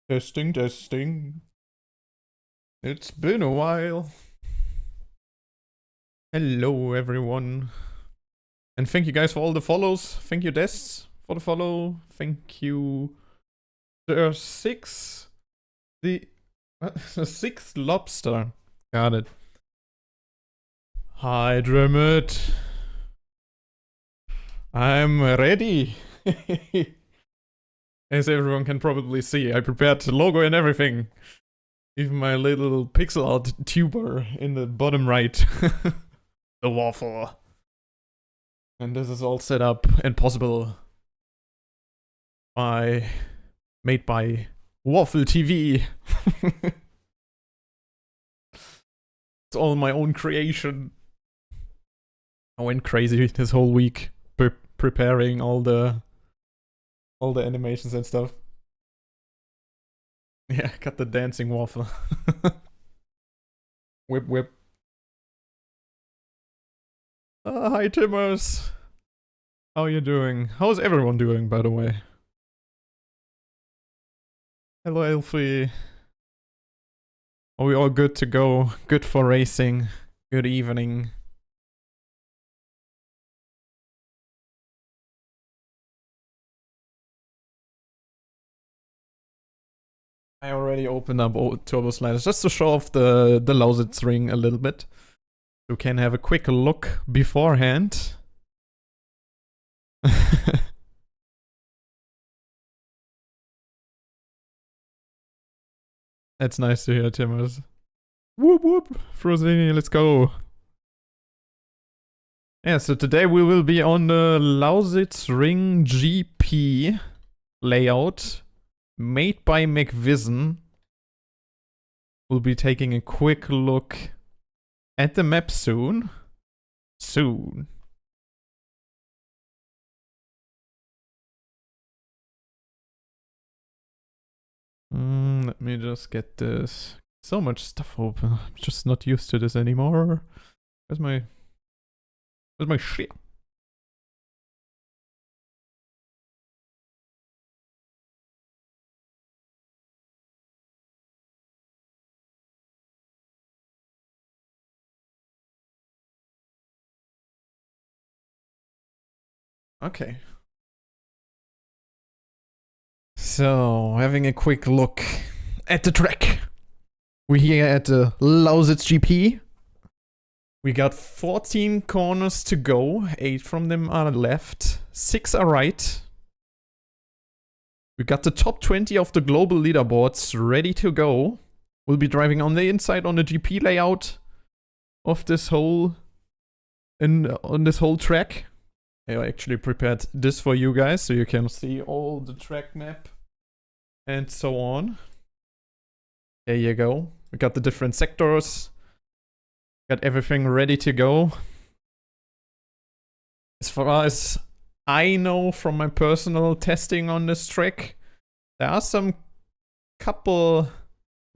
Testing, testing. It's been a while. Hello, everyone. And thank you guys for all the follows. Thank you, Des, for the follow. Thank you, the sixth lobster. Got it. Hi, Drummond. I'm ready. As everyone can probably see, I prepared the logo and everything. Even my little pixel art tuber in the bottom right. The waffle. And this is all set up and possible made by Waffle TV. It's all my own creation. I went crazy this whole week preparing all the animations and stuff. Yeah, got the dancing waffle. Whip whip. Hi Timmers. How are you doing? How's everyone doing, by the way? Hello Elfie. Are we all good to go? Good for racing. Good evening. I already opened up Turbo Sliders just to show off the Lausitz ring a little bit. You can have a quick look beforehand. That's nice to hear, Timmers. Whoop whoop, Frozini, let's go. Yeah, so today we will be on the Lausitz Ring GP layout made by MCVizn. We'll be taking a quick look at the map soon. Let me just get this. So much stuff open. I'm just not used to this anymore. Where's my shit? Okay. So, having a quick look at the track. We're here at the Lausitz GP. We got 14 corners to go. 8 from them are left. 6 are right. We got the top 20 of the global leaderboards ready to go. We'll be driving on the inside on the GP layout of this whole on this whole track. I actually prepared this for you guys so you can see all the track map and so on. There you go. We got the different sectors. Got everything ready to go. As far as I know from my personal testing on this track, there are some couple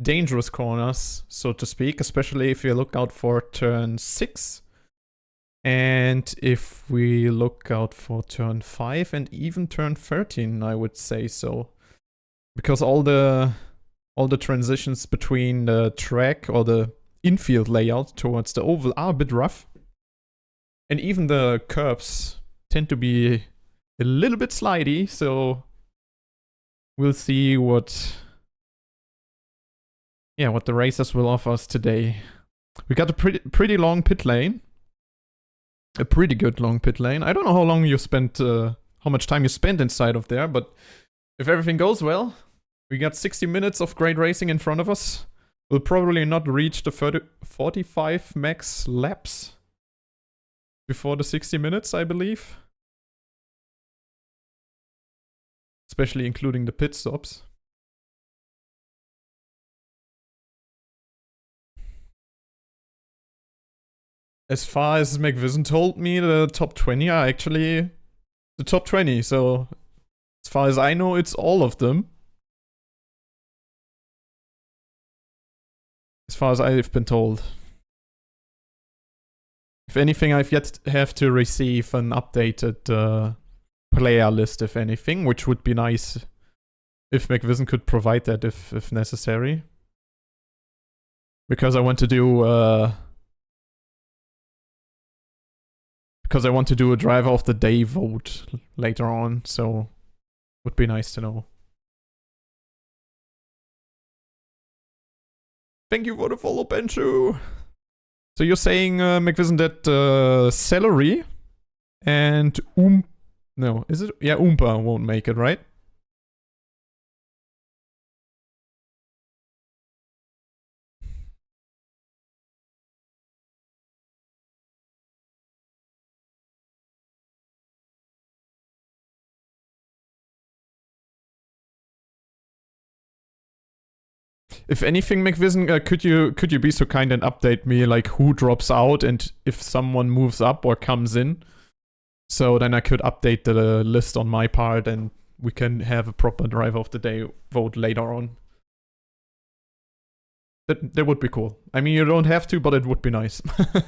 dangerous corners, so to speak, especially if you look out for turn 6. And if we look out for turn 5 and even turn 13, I would say so. Because all the transitions between the track or the infield layout towards the oval are a bit rough. And even the curbs tend to be a little bit slidey, so we'll see what the racers will offer us today. We got a pretty long pit lane. A pretty good long pit lane. I don't know how long you spent, how much time you spent inside of there, but if everything goes well, we got 60 minutes of great racing in front of us. We'll probably not reach the 45 max laps before the 60 minutes, I believe. Especially including the pit stops. As far as MCVizn told me, the top 20 are actually the top 20, so as far as I know, it's all of them. As far as I've been told. If anything, I've yet have to receive an updated player list, if anything, which would be nice if MCVizn could provide that if necessary. Because I want to do a driver of the day vote later on, so would be nice to know. Thank you for the follow, Benchu. So you're saying, MCVizn, that Celery and no, is it? Yeah, Oompa won't make it, right? If anything, MCVizn, could you be so kind and update me, like, who drops out and if someone moves up or comes in? So then I could update the list on my part and we can have a proper driver of the day vote later on. That would be cool. I mean, you don't have to, but it would be nice. If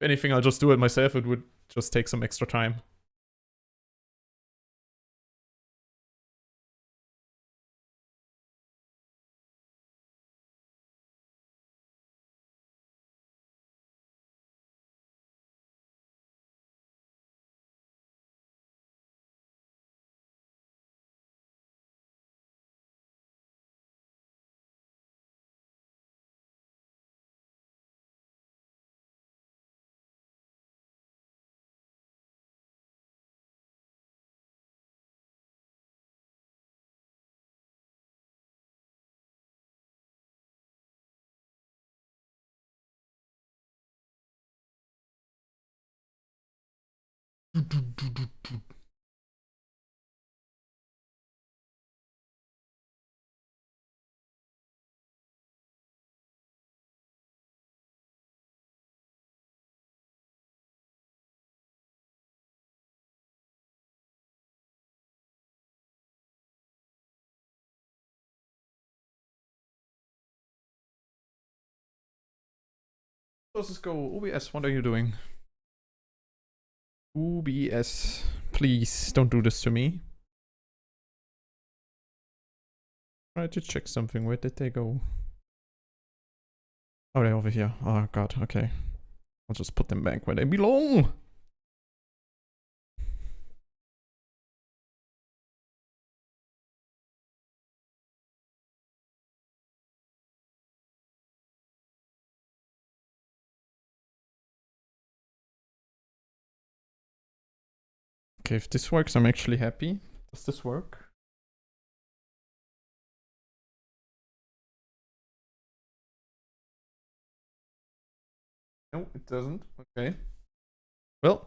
anything, I'll just do it myself. It would just take some extra time. Let's go. OBS, what are you doing? OBS, please don't do this to me. Try to check something. Where did they go? Oh, they're over here. Oh god, okay. I'll just put them back where they belong. Okay, if this works, I'm actually happy. Does this work? No, it doesn't. Okay. Well,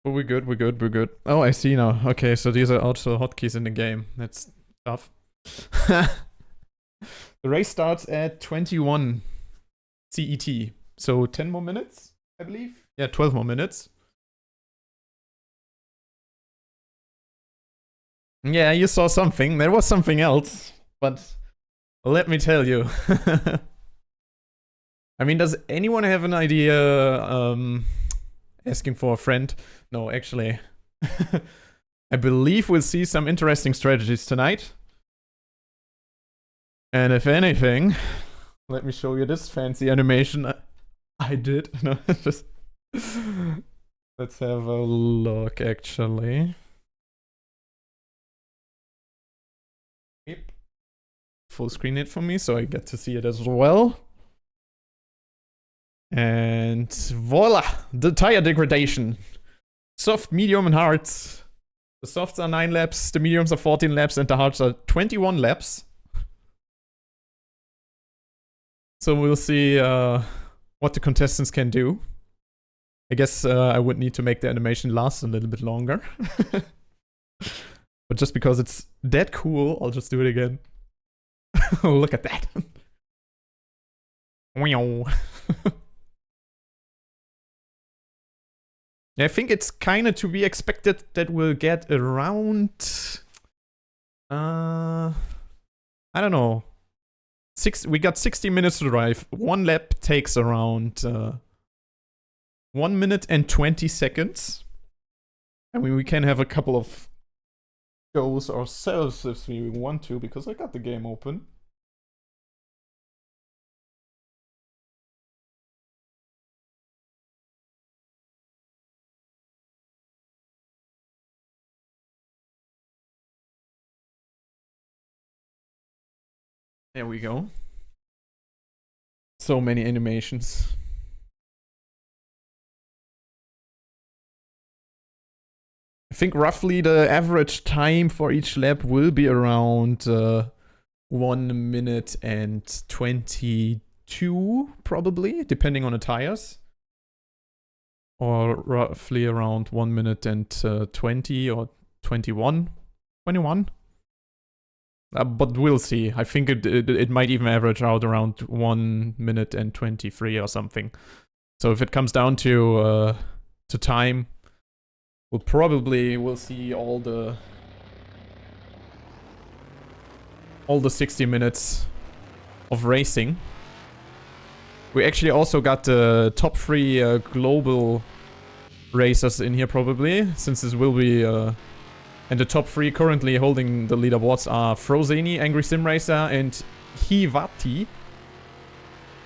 we're good, we're good, we're good. Oh, I see now. Okay, so these are also hotkeys in the game. That's tough. The race starts at 21 CET. So 10 more minutes, I believe? Yeah, 12 more minutes. Yeah, you saw something. There was something else. But let me tell you. I mean, does anyone have an idea? Asking for a friend? No, actually. I believe we'll see some interesting strategies tonight. And if anything, let me show you this fancy animation I did. No, just let's have a look, actually. Yep. Full screen it for me so I get to see it as well. And voila! The tire degradation. Soft, medium, and hards. The softs are 9 laps, the mediums are 14 laps, and the hards are 21 laps. So we'll see what the contestants can do. I guess I would need to make the animation last a little bit longer. But just because it's that cool, I'll just do it again. Look at that. I think it's kind of to be expected that we'll get around... I don't know. We got 60 minutes to drive. One lap takes around 1 minute and 20 seconds. I mean, we can have a couple of goes ourselves if we want to, because I got the game open. There we go. So many animations. I think roughly the average time for each lap will be around 1 minute and 22, probably, depending on the tires. Or roughly around 1 minute and 20 or 21. 21? But we'll see. I think it might even average out around 1 minute and 23 or something. So if it comes down to time, we'll see all the 60 minutes of racing. We actually also got the top 3 global racers in here probably, since this will be and the top 3 currently holding the leaderboards are Frozeni, Angry Sim Racer, and Hivati.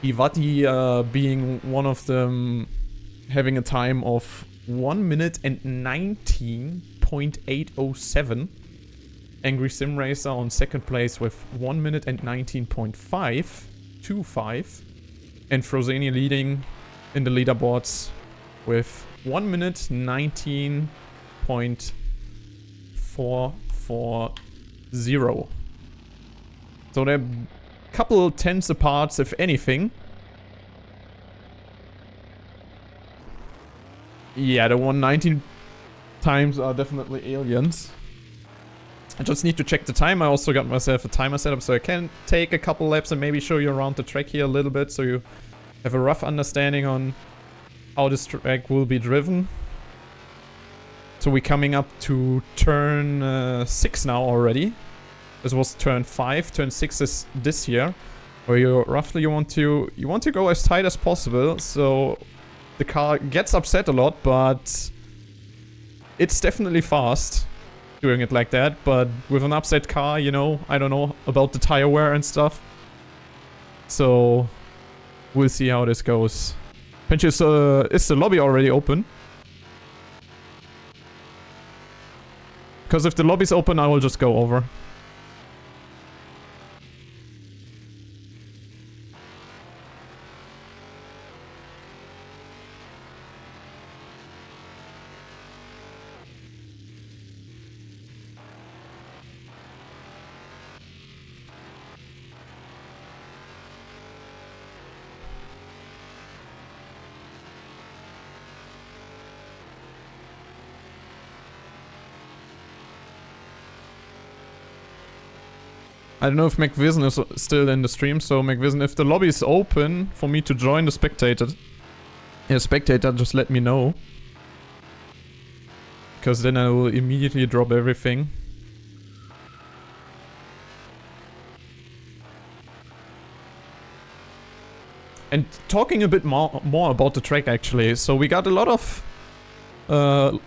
Hivati being one of them, having a time of 1 minute and 19.807. Angry Sim Racer on second place with 1 minute and 19.525. And Frozeni leading in the leaderboards with 1 minute 19.440. So they're a couple tenths apart, if anything. Yeah, the 119 times are definitely aliens. I just need to check the time. I also got myself a timer set up so I can take a couple laps and maybe show you around the track here a little bit so you have a rough understanding on how this track will be driven. So we're coming up to turn 6 now already. This was turn 5. Turn 6 is this year, where you want to go as tight as possible. So the car gets upset a lot, but it's definitely fast doing it like that. But with an upset car, you know, I don't know about the tire wear and stuff. So we'll see how this goes. Pinches, is the lobby already open? Because if the lobby's open, I will just go over. I don't know if MCVizn is still in the stream, so MCVizn, if the lobby is open for me to join the spectator, just let me know. Because then I will immediately drop everything. And talking a bit more about the track actually, so we got a lot of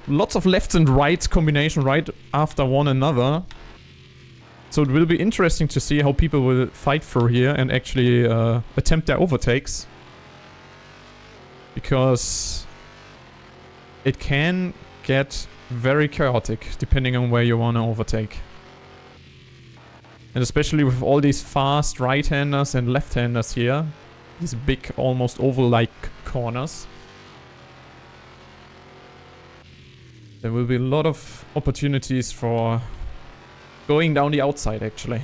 lots of lefts and rights combination right after one another. So it will be interesting to see how people will fight through here and actually attempt their overtakes. Because it can get very chaotic depending on where you want to overtake. And especially with all these fast right-handers and left-handers here. These big, almost oval-like corners. There will be a lot of opportunities for going down the outside, actually.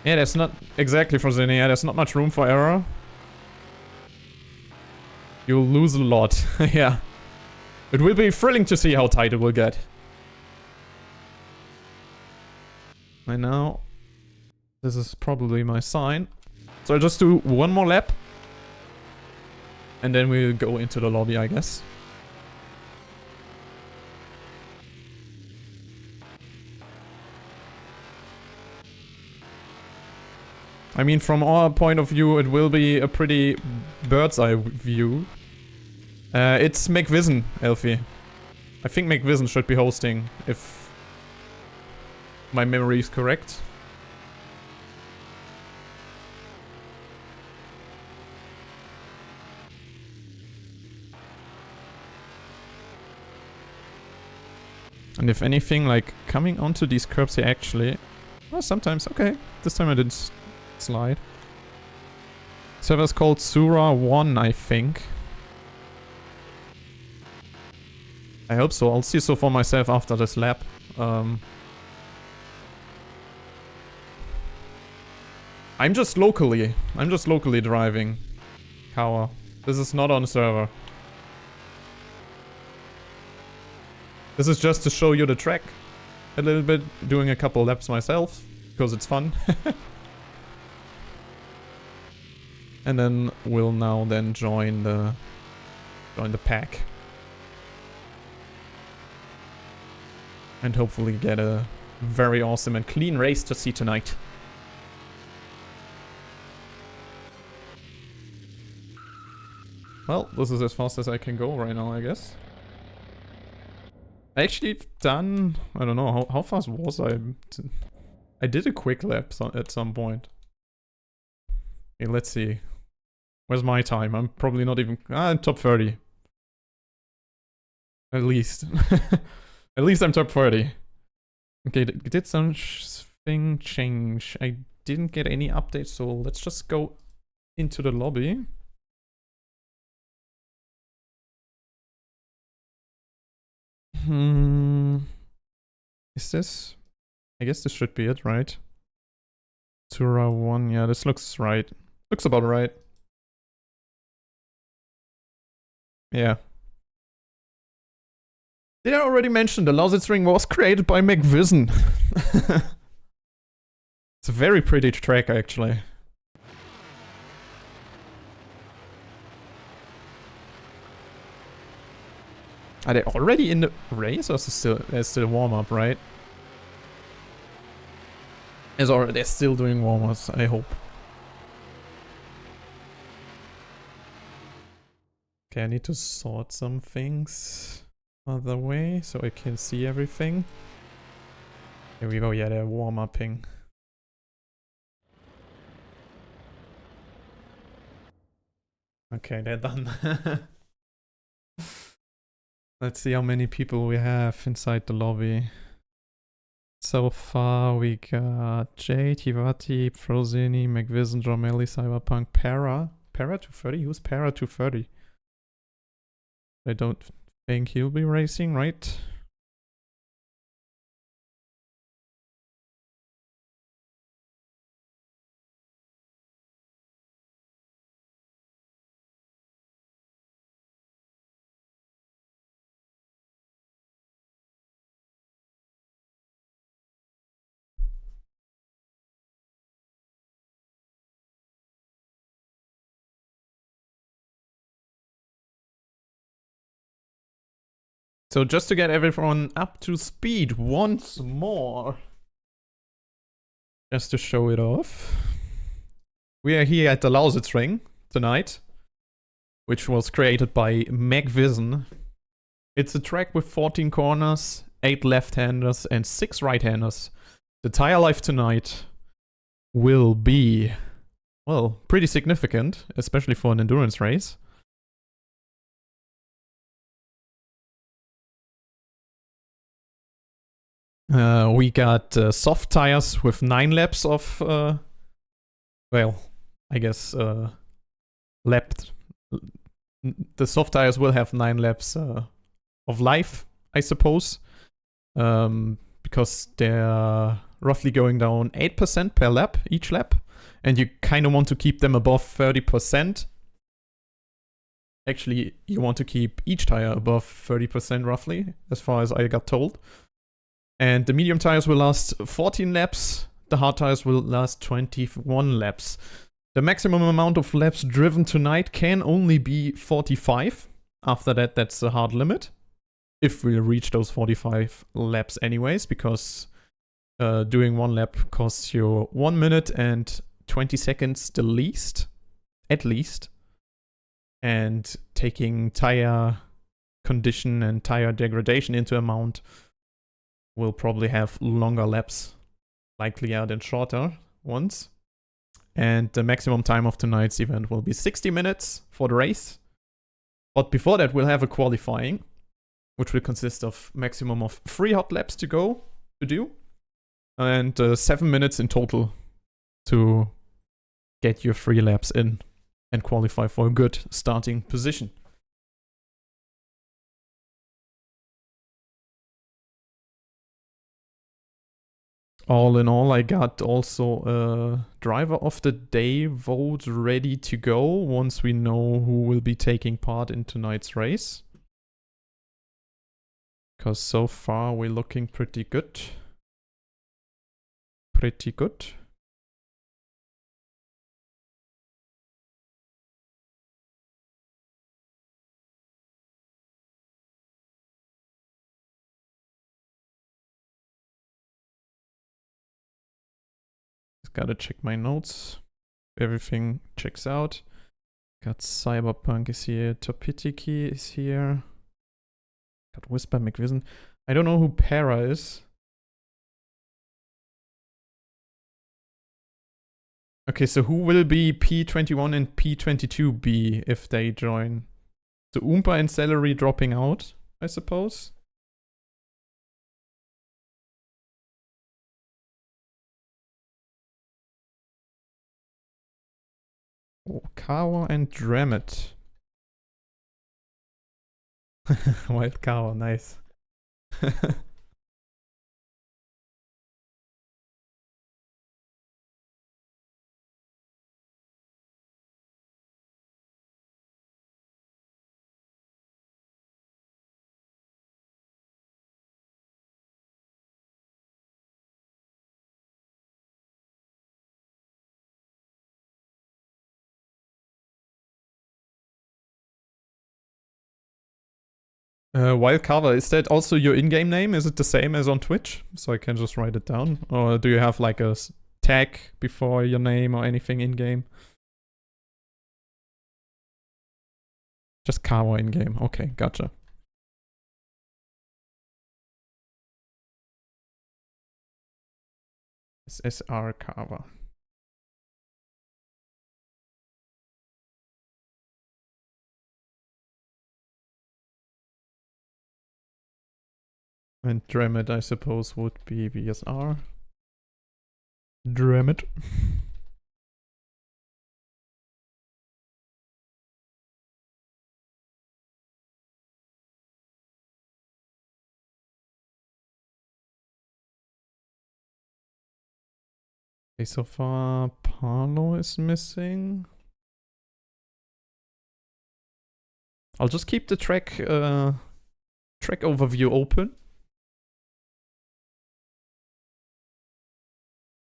Yeah, there's not... Exactly, Frozeni, yeah, there's not much room for error. You'll lose a lot, yeah. It will be thrilling to see how tight it will get. And now... This is probably my sign. So I'll just do one more lap. And then we'll go into the lobby, I guess. I mean, from our point of view, it will be a pretty bird's eye view. It's MCVizn, Elfie. I think MCVizn should be hosting, if my memory is correct. And if anything, like, coming onto these curbs here actually... Well, sometimes, okay. This time I didn't slide. Server's called Sura1, I think. I hope so. I'll see so for myself after this lap. I'm just locally driving Kawa. This is not on server. This is just to show you the track a little bit, doing a couple laps myself, because it's fun. And then we'll now then join the pack. And hopefully get a very awesome and clean race to see tonight. Well, this is as fast as I can go right now, I guess. I actually done... I don't know, how fast was I? I did a quick lap at some point. Okay, let's see. Where's my time? I'm probably not even... top 30. At least. At least I'm top 30. Okay, did something change? I didn't get any updates, so let's just go into the lobby. Is this? I guess this should be it, right? Tura 1, yeah, this looks right. Looks about right. Yeah. Did I already mention the Lausitz ring was created by MCVizn? It's a very pretty track, actually. Are they already in the race, or is it still warm-up, right? They're still doing warm-ups, I hope. Okay, I need to sort some things other way so I can see everything. Here we go, yeah, they're warm-upping. Okay, they're done. Let's see how many people we have inside the lobby. So far we got Jade, Hivati, Frozini, MCVizn, Dromelli, Cyberpunk, Para. Para 230? Who's Para 230? I don't think he'll be racing, right? So just to get everyone up to speed once more, just to show it off, we are here at the Lausitz ring tonight, which was created by MCVizn. It's a track with 14 corners, 8 left-handers and 6 right-handers. The tire life tonight will be, well, pretty significant, especially for an endurance race. We got soft tires with 9 laps of, well, I guess, lapped. The soft tires will have 9 laps of life, I suppose, because they're roughly going down 8% per lap, each lap, and you kind of want to keep them above 30%. Actually, you want to keep each tire above 30% roughly, as far as I got told. And the medium tires will last 14 laps, the hard tires will last 21 laps. The maximum amount of laps driven tonight can only be 45. After that, that's a hard limit. If we reach those 45 laps anyways, because doing one lap costs you 1 minute and 20 seconds the least, at least. and taking tire condition and tire degradation into account, we'll probably have longer laps, likelier than shorter ones. And the maximum time of tonight's event will be 60 minutes for the race. But before that, we'll have a qualifying, which will consist of maximum of 3 hot laps to do, and 7 minutes in total to get your 3 laps in and qualify for a good starting position. All in all, I got also a driver of the day vote ready to go once we know who will be taking part in tonight's race. Because so far we're looking pretty good. Pretty good. Gotta check my notes. Everything checks out. Got Cyberpunk is here. Topitiki is here. Got Whisper MCVizn. I don't know who Para is. Okay, so who will be P21 and P22 be if they join? So Oompa and Celery dropping out, I suppose. Oh, Kawa and Dramit. Wild Kawa, nice. Wild Cover, is that also your in-game name? Is it the same as on Twitch? So I can just write it down? Or do you have like a tag before your name or anything in-game? Just Kawa in-game. Okay, gotcha. SSR Kawa. And Dramit, I suppose, would be VSR. Dramit. Okay, so far Parlo is missing. I'll just keep the track overview open.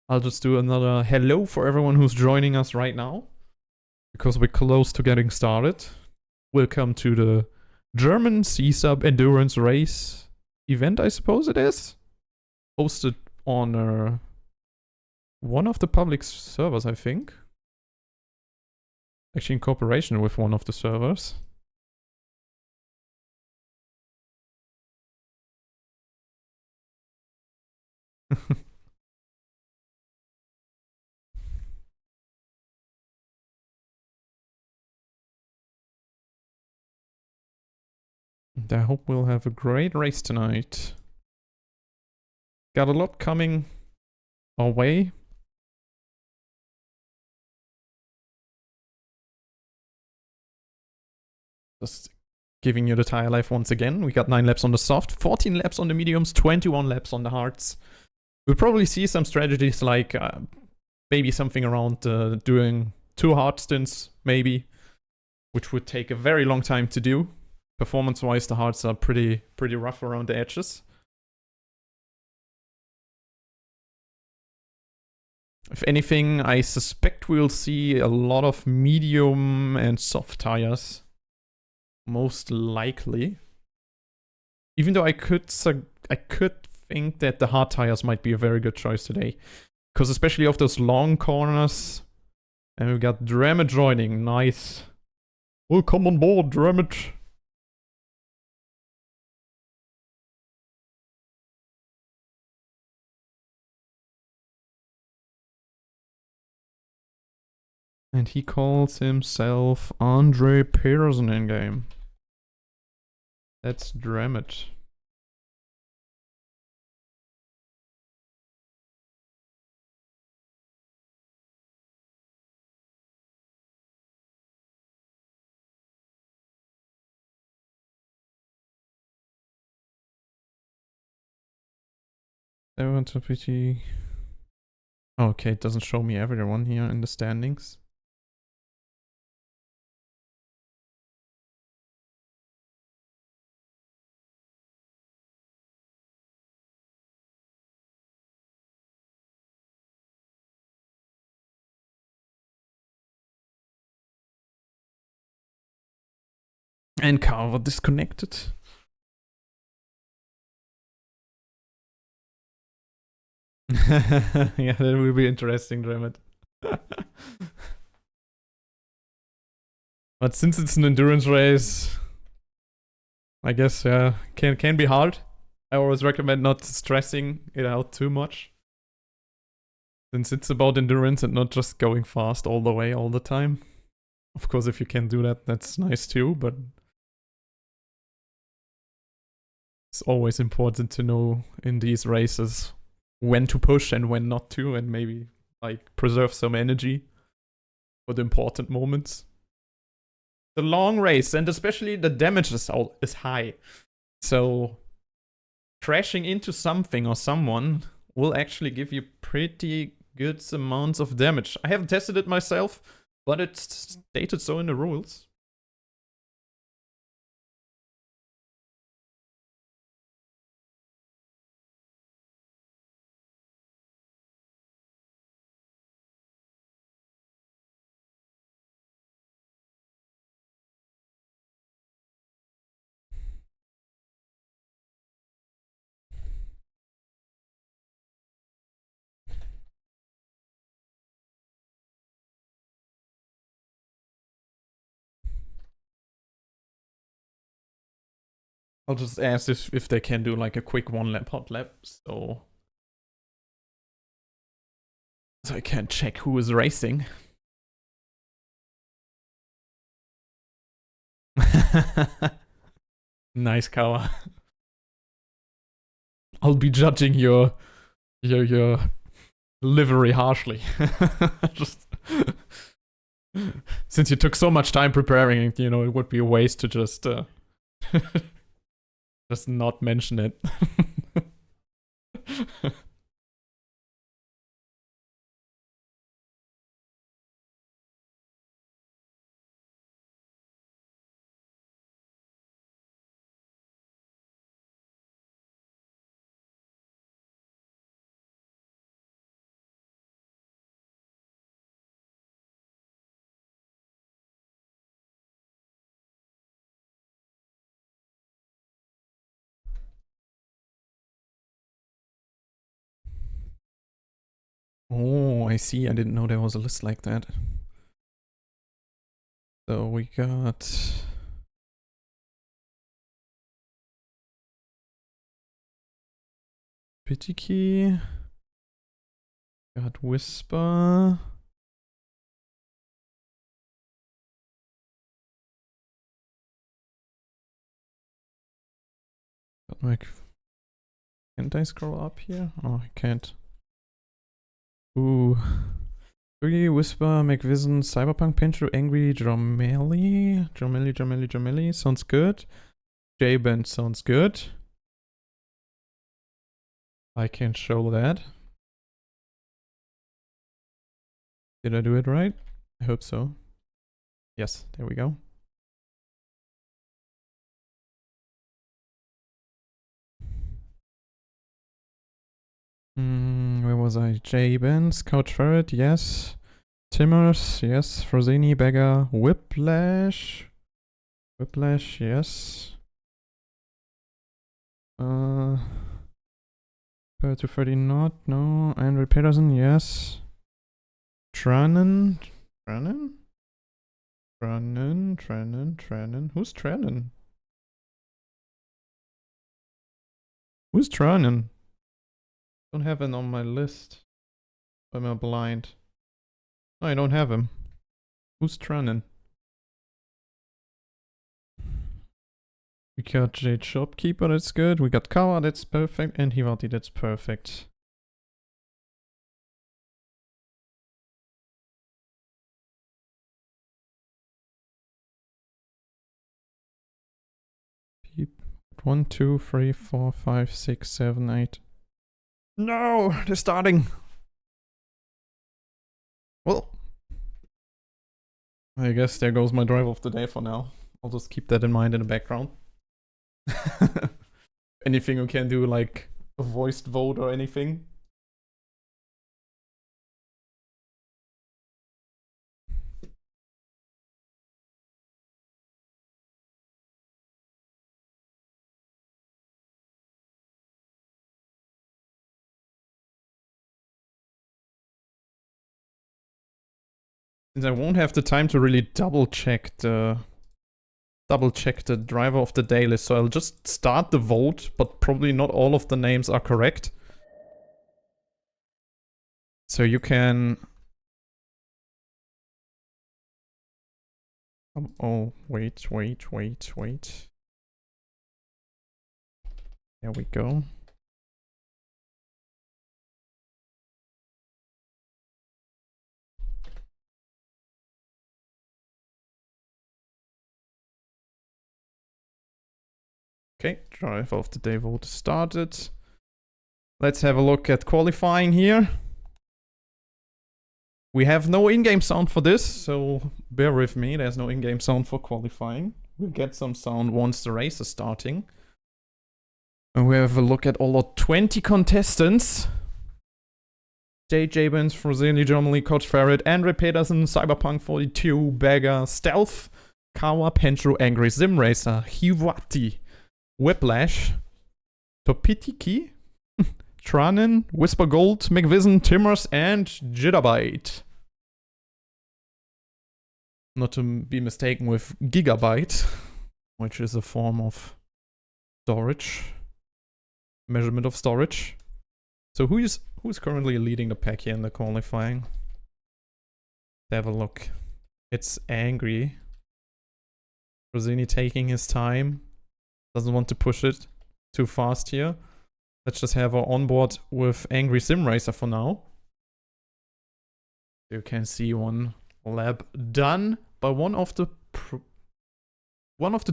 I'll just do another hello for everyone who's joining us right now, because we're close to getting started. Welcome to the German C-Sub Endurance Race event, I suppose it is. Hosted on one of the public servers, I think. Actually in cooperation with one of the servers. And I hope we'll have a great race tonight. Got a lot coming our way. Just giving you the tire life once again. We got 9 laps on the soft, 14 laps on the mediums, 21 laps on the hards. We'll probably see some strategies like maybe something around doing 2 hard stints, maybe, which would take a very long time to do. Performance-wise, the hards are pretty rough around the edges. If anything, I suspect we'll see a lot of medium and soft tires. Most likely. Even though I could think that the hard tires might be a very good choice today. Because especially of those long corners. And we got Drama joining, nice. Well, come on board, damn it. And he calls himself Andre Peterson in game. That's damn it. Okay, it doesn't show me everyone here in the standings. And Carver disconnected. Yeah, that will be interesting, Dremet. But since it's an endurance race, I guess yeah, can be hard. I always recommend not stressing it out too much. Since it's about endurance and not just going fast all the way all the time. Of course, if you can do that, that's nice too, but it's always important to know in these races when to push and when not to, and maybe like preserve some energy for the important moments. The long race, and especially the damage is high. So crashing into something or someone will actually give you pretty good amounts of damage. I haven't tested it myself, but it's stated so in the rules. I'll just ask if they can do like a quick one lap hot lap, so I can check who is racing. Nice, Kawa. I'll be judging your livery harshly. Just since you took so much time preparing, you know, it would be a waste to just just not mention it. Oh, I see. I didn't know there was a list like that. So we got Pitiki. Got Whisper. Got like. Can't I scroll up here? Oh, I can't. Ooh. Three, Whisper, MCVizn, Cyberpunk, Pinchu, Angry, Jomelli. Sounds good. J-Band sounds good. I can show that. Did I do it right? I hope so. Yes, there we go. Where was I? J-Benz, Couch Ferret, yes. Timmers, yes. Frozini, Beggar, Whiplash. Whiplash, yes. 230 not, no. Andre Peterson, yes. Tranen? Trennen. Who's Trennen? Who's Trennen? Don't have him on my list. Am I blind? No, I don't have him. Who's Trennen? We got Jade Shopkeeper, that's good. We got Kawa, that's perfect. And Hivati, that's perfect. Peep. 1, 2, 3, 4, 5, 6, 7, 8. No, they're starting. Well, I guess there goes my drive of the day for now. I'll just keep that in mind in the background. Anything you can do, like a voiced vote or anything. Since I won't have the time to really double check the driver of the day list, so I'll just start the vote, but probably not all of the names are correct. So you can... oh, wait. There we go. Okay, drive of the day vote started. Let's have a look at qualifying here. We have no in-game sound for this, so bear with me. There's no in-game sound for qualifying. We'll get some sound once the race is starting. And we have a look at all the 20 contestants. JJ Benz, Frozini, Germany, Coach Ferret, Andre Peterson, Cyberpunk 42, Bagger, Stealth, Kawa, Pencho, Angry Sim Racer, Hivati, Whiplash, Topitiki, Tranen, Whisper Gold, MCVizn, Timmers, and Jitterbite. Not to be mistaken with Gigabyte, which is a form of storage, measurement of storage. So who's currently leading the pack here in the qualifying? Let's have a look. It's Angry. Rosini taking his time. Doesn't want to push it too fast here. Let's just have our onboard with Angry Sim Racer for now. You can see one lap done by one of the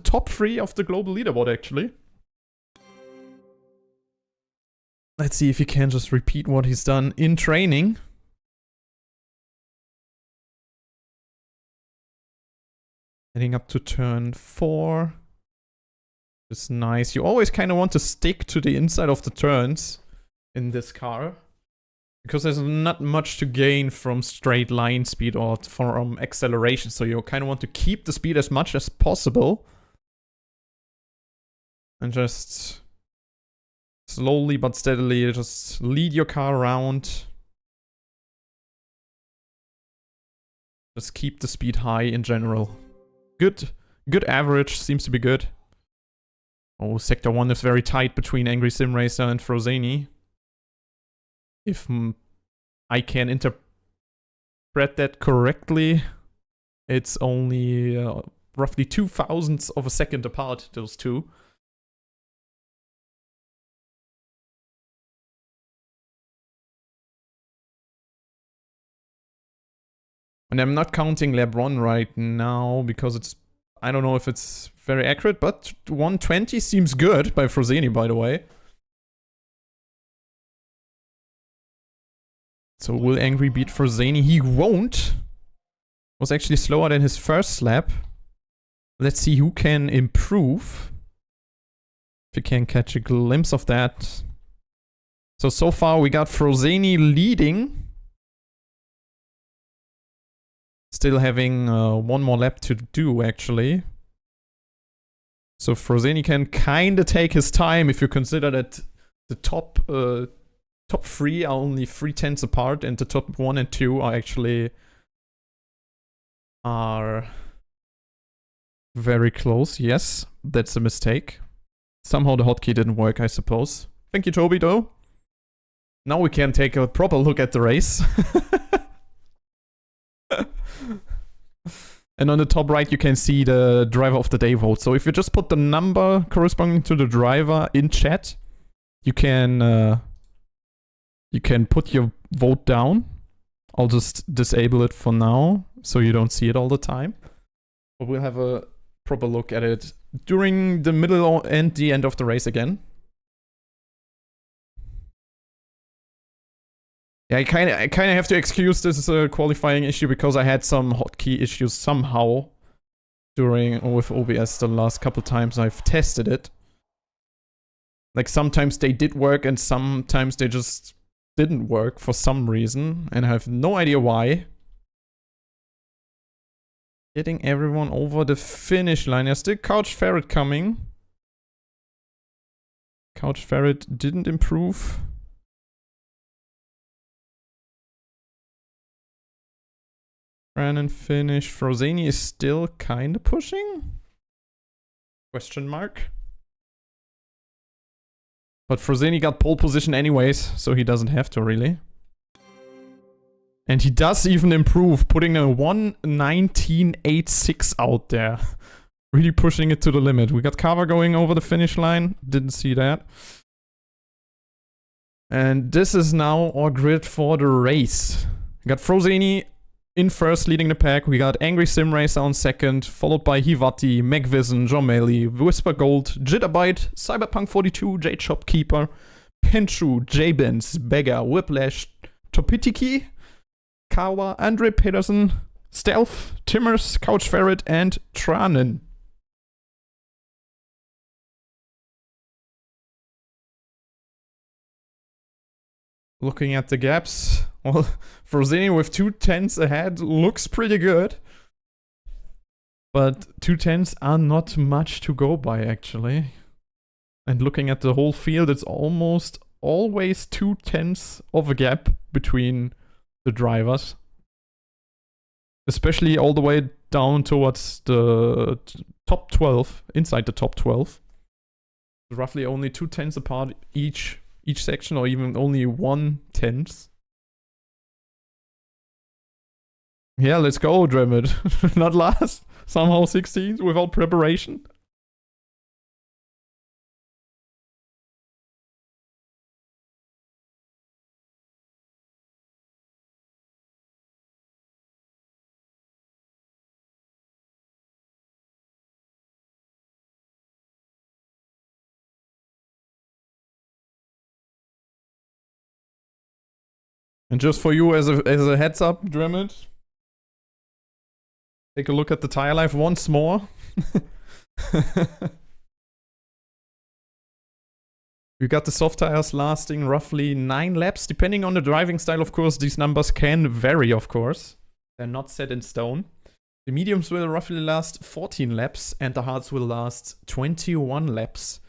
top 3 of the global leaderboard, actually. Let's see if he can just repeat what he's done in training. Heading up to turn 4. It's nice. You always kind of want to stick to the inside of the turns in this car, because there's not much to gain from straight line speed or from acceleration, so you kind of want to keep the speed as much as possible and just slowly but steadily just lead your car around. Just keep the speed high in general. Good average, seems to be good. Oh, Sector 1 is very tight between Angry Sim Racer and Frozani. If I can interpret that correctly, it's only roughly 0.02 of a second apart, those two. And I'm not counting LeBron right now because it's... I don't know if it's very accurate, but 120 seems good by Frozini, by the way. So will Angry beat Frozini? He won't. Was actually slower than his first lap. Let's see who can improve. If you can catch a glimpse of that. So far we got Frozini leading. Still having one more lap to do, actually. So Frozini can kinda take his time if you consider that the top 3 are only 0.3 apart, and the top 1 and 2 are actually Very close, yes. That's a mistake. Somehow the hotkey didn't work, I suppose. Thank you, Toby, though. Now we can take a proper look at the race. And on the top right, you can see the driver of the day vote. So if you just put the number corresponding to the driver in chat, you can put your vote down. I'll just disable it for now, so you don't see it all the time. But we'll have a proper look at it during the middle and the end of the race again. Yeah, I kind of have to excuse this qualifying issue because I had some hotkey issues somehow with OBS the last couple times I've tested it. Like sometimes they did work and sometimes they just didn't work for some reason, and I have no idea why. Getting everyone over the finish line. There's still Couch Ferret coming. Couch Ferret didn't improve. Brandon finished. Frozeni is still kind of pushing? Question mark. But Frozeni got pole position anyways, so he doesn't have to really. And he does even improve, putting a 1:19.86 out there. Really pushing it to the limit. We got Kava going over the finish line. Didn't see that. And this is now our grid for the race. We got Frozeni in first, leading the pack. We got Angry Sim Racer on second, followed by Hivati, MCVizn, Jomeli, Whisper Gold, Jitterbite, Cyberpunk 42, Jade Shopkeeper, Penchu, J-Benz, Beggar, Whiplash, Topitiki, Kawa, Andre Pedersen, Stealth, Timmers, Couch Ferret, and Tranen. Looking at the gaps, well, Frozeni with 2/10 ahead looks pretty good. But 2/10 are not much to go by, actually. And looking at the whole field, it's almost always 2/10 of a gap between the drivers. Especially all the way down towards the top 12, inside the top 12. Roughly only 2/10 apart each section, or even only 1/10. Yeah, let's go, Dremid. Not last. Somehow 16th without preparation. And just for you as a heads up, Dremid, take a look at the tire life once more. We got the soft tires lasting roughly 9 laps. Depending on the driving style, of course, these numbers can vary, of course. They're not set in stone. The mediums will roughly last 14 laps, and the hards will last 21 laps.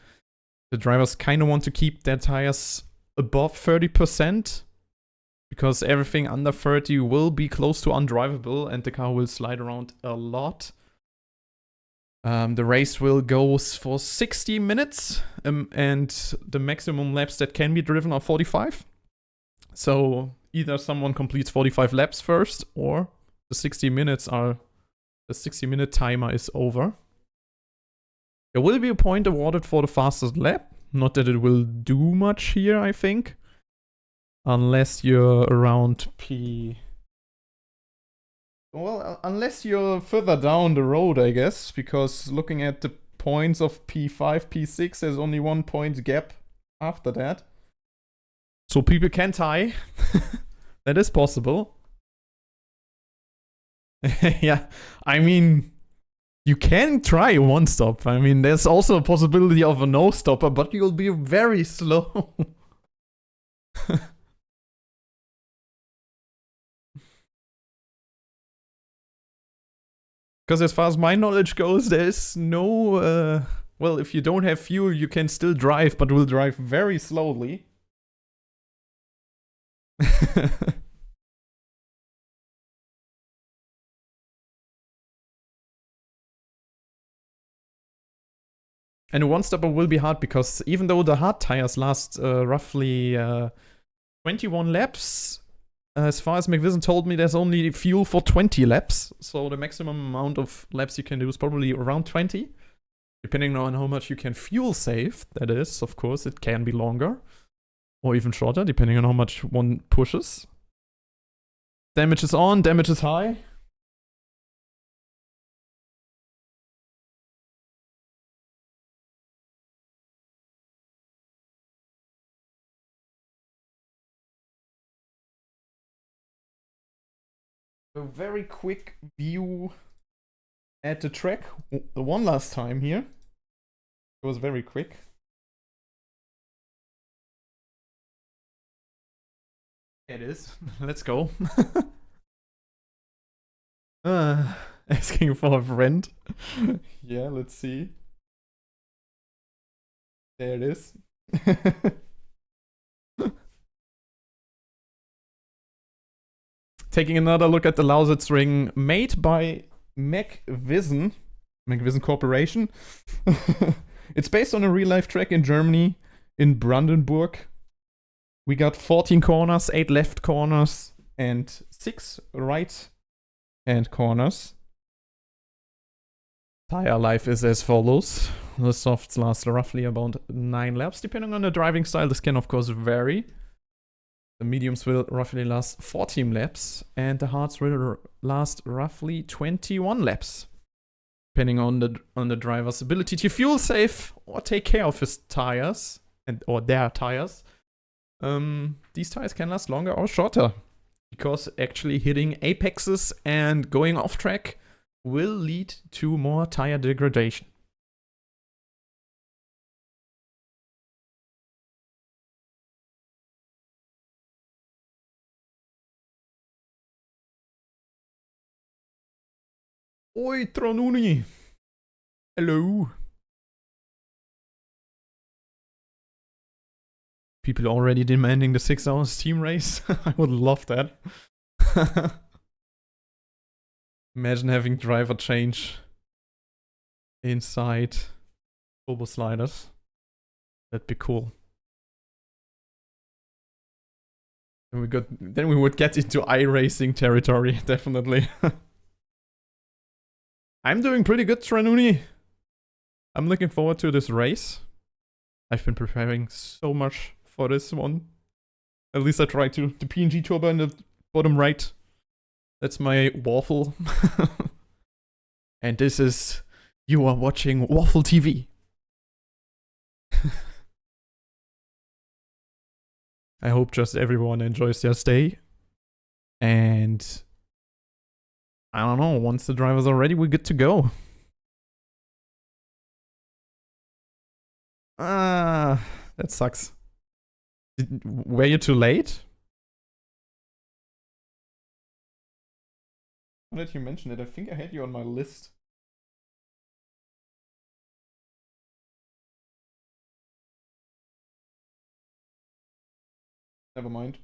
The drivers kind of want to keep their tires above 30%, because everything under 30 will be close to undrivable and the car will slide around a lot. The race will go for 60 minutes and the maximum laps that can be driven are 45. So either someone completes 45 laps first, or the 60-minute timer is over. There will be a point awarded for the fastest lap. Not that it will do much here, I think. Unless you're around P... Well, unless you're further down the road, I guess. Because looking at the points of P5, P6, there's only 1 point gap after that. So people can tie. That is possible. Yeah, I mean... You can try one stop. I mean, there's also a possibility of a no stopper, but you'll be very slow. Because as far as my knowledge goes, there's no... well, if you don't have fuel, you can still drive, but will drive very slowly. And a one-stepper will be hard because even though the hard tires last roughly 21 laps, as far as MCVizn told me, there's only fuel for 20 laps. So the maximum amount of laps you can do is probably around 20. Depending on how much you can fuel save, that is, of course, it can be longer. Or even shorter, depending on how much one pushes. Damage is on, damage is high. A very quick view at the track. The one last time here. It was very quick. It is. Let's go. Asking for a friend. Yeah, let's see. There it is. Taking another look at the Lausitz ring made by MCVizn Corporation. It's based on a real-life track in Germany, in Brandenburg. We got 14 corners, 8 left corners, and 6 right-hand corners. Tire life is as follows. The softs last roughly about 9 laps. Depending on the driving style, this can of course vary. The mediums will roughly last 14 laps, and the hards will last roughly 21 laps. Depending on the driver's ability to fuel save or take care of his tires or their tires. These tires can last longer or shorter, because actually hitting apexes and going off track will lead to more tire degradation. Oi, Tronuni! Hello! People already demanding the 6 hours team race? I would love that. Imagine having driver change inside turbo sliders. That'd be cool. Then we would get into iRacing territory, definitely. I'm doing pretty good, Tranuni. I'm looking forward to this race. I've been preparing so much for this one. At least I tried to. The PNG turbo in the bottom right. That's my waffle. And this is... You are watching Waffle TV. I hope just everyone enjoys their stay. And... I don't know, once the drivers are ready, we're good to go. Ah, that sucks. Were you too late? Now that you mention it, I think I had you on my list. Never mind.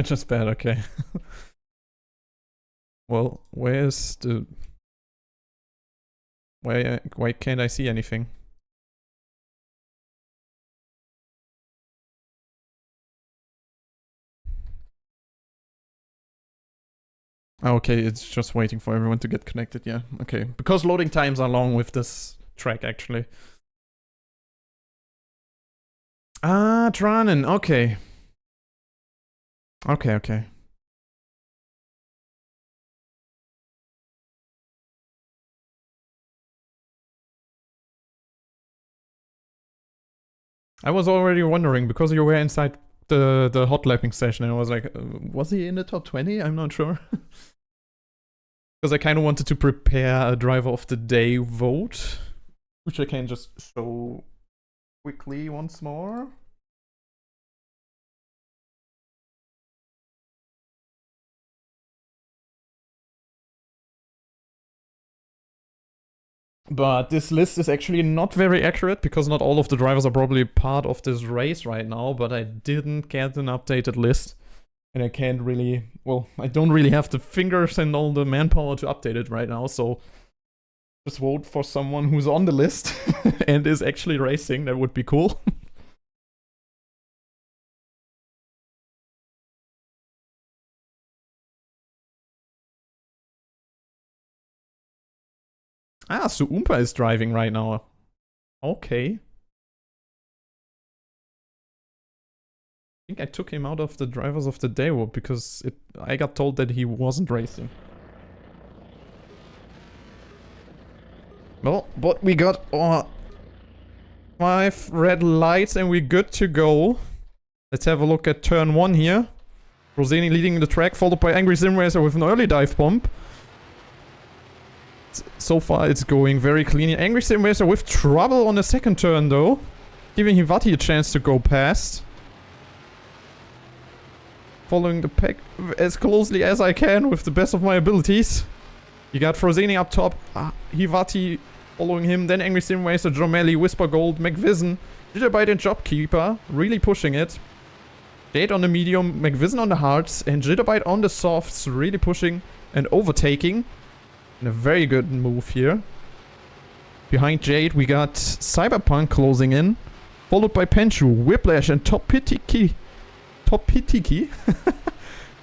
Just bad, okay. Well, where's the... Why can't I see anything? Oh, okay, it's just waiting for everyone to get connected, yeah. Okay, because loading times are long with this track, actually. Ah, Tranen, okay. Okay. I was already wondering, because you were inside the hot lapping session, and I was like, was he in the top 20? I'm not sure. Because I kind of wanted to prepare a driver of the day vote, which I can just show quickly once more. But this list is actually not very accurate, because not all of the drivers are probably part of this race right now, but I didn't get an updated list. And I can't really, well, I don't really have the fingers and all the manpower to update it right now, so just vote for someone who's on the list and is actually racing. That would be cool. Ah, so Oompa is driving right now. Okay. I think I took him out of the drivers of the day because I got told that he wasn't racing. Well, but we got 5 red lights and we're good to go. Let's have a look at turn 1 here. Roseni leading the track, followed by Angry Sim Racer with an early dive bomb. So far it's going very clean. Angry Sim Racer with trouble on the second turn though, giving Hivati a chance to go past. Following the pack as closely as I can with the best of my abilities. You got Frozeni up top, Hivati following him, then Angry Sim Racer, Dromelli, Whisper Gold, MCVizn, Jitterbite and Jobkeeper, really pushing it. Jade on the medium, MCVizn on the hards, and Jitterbite on the softs, really pushing and overtaking. And a very good move here. Behind Jade, we got Cyberpunk closing in, followed by Penshu, Whiplash, and Topitiki.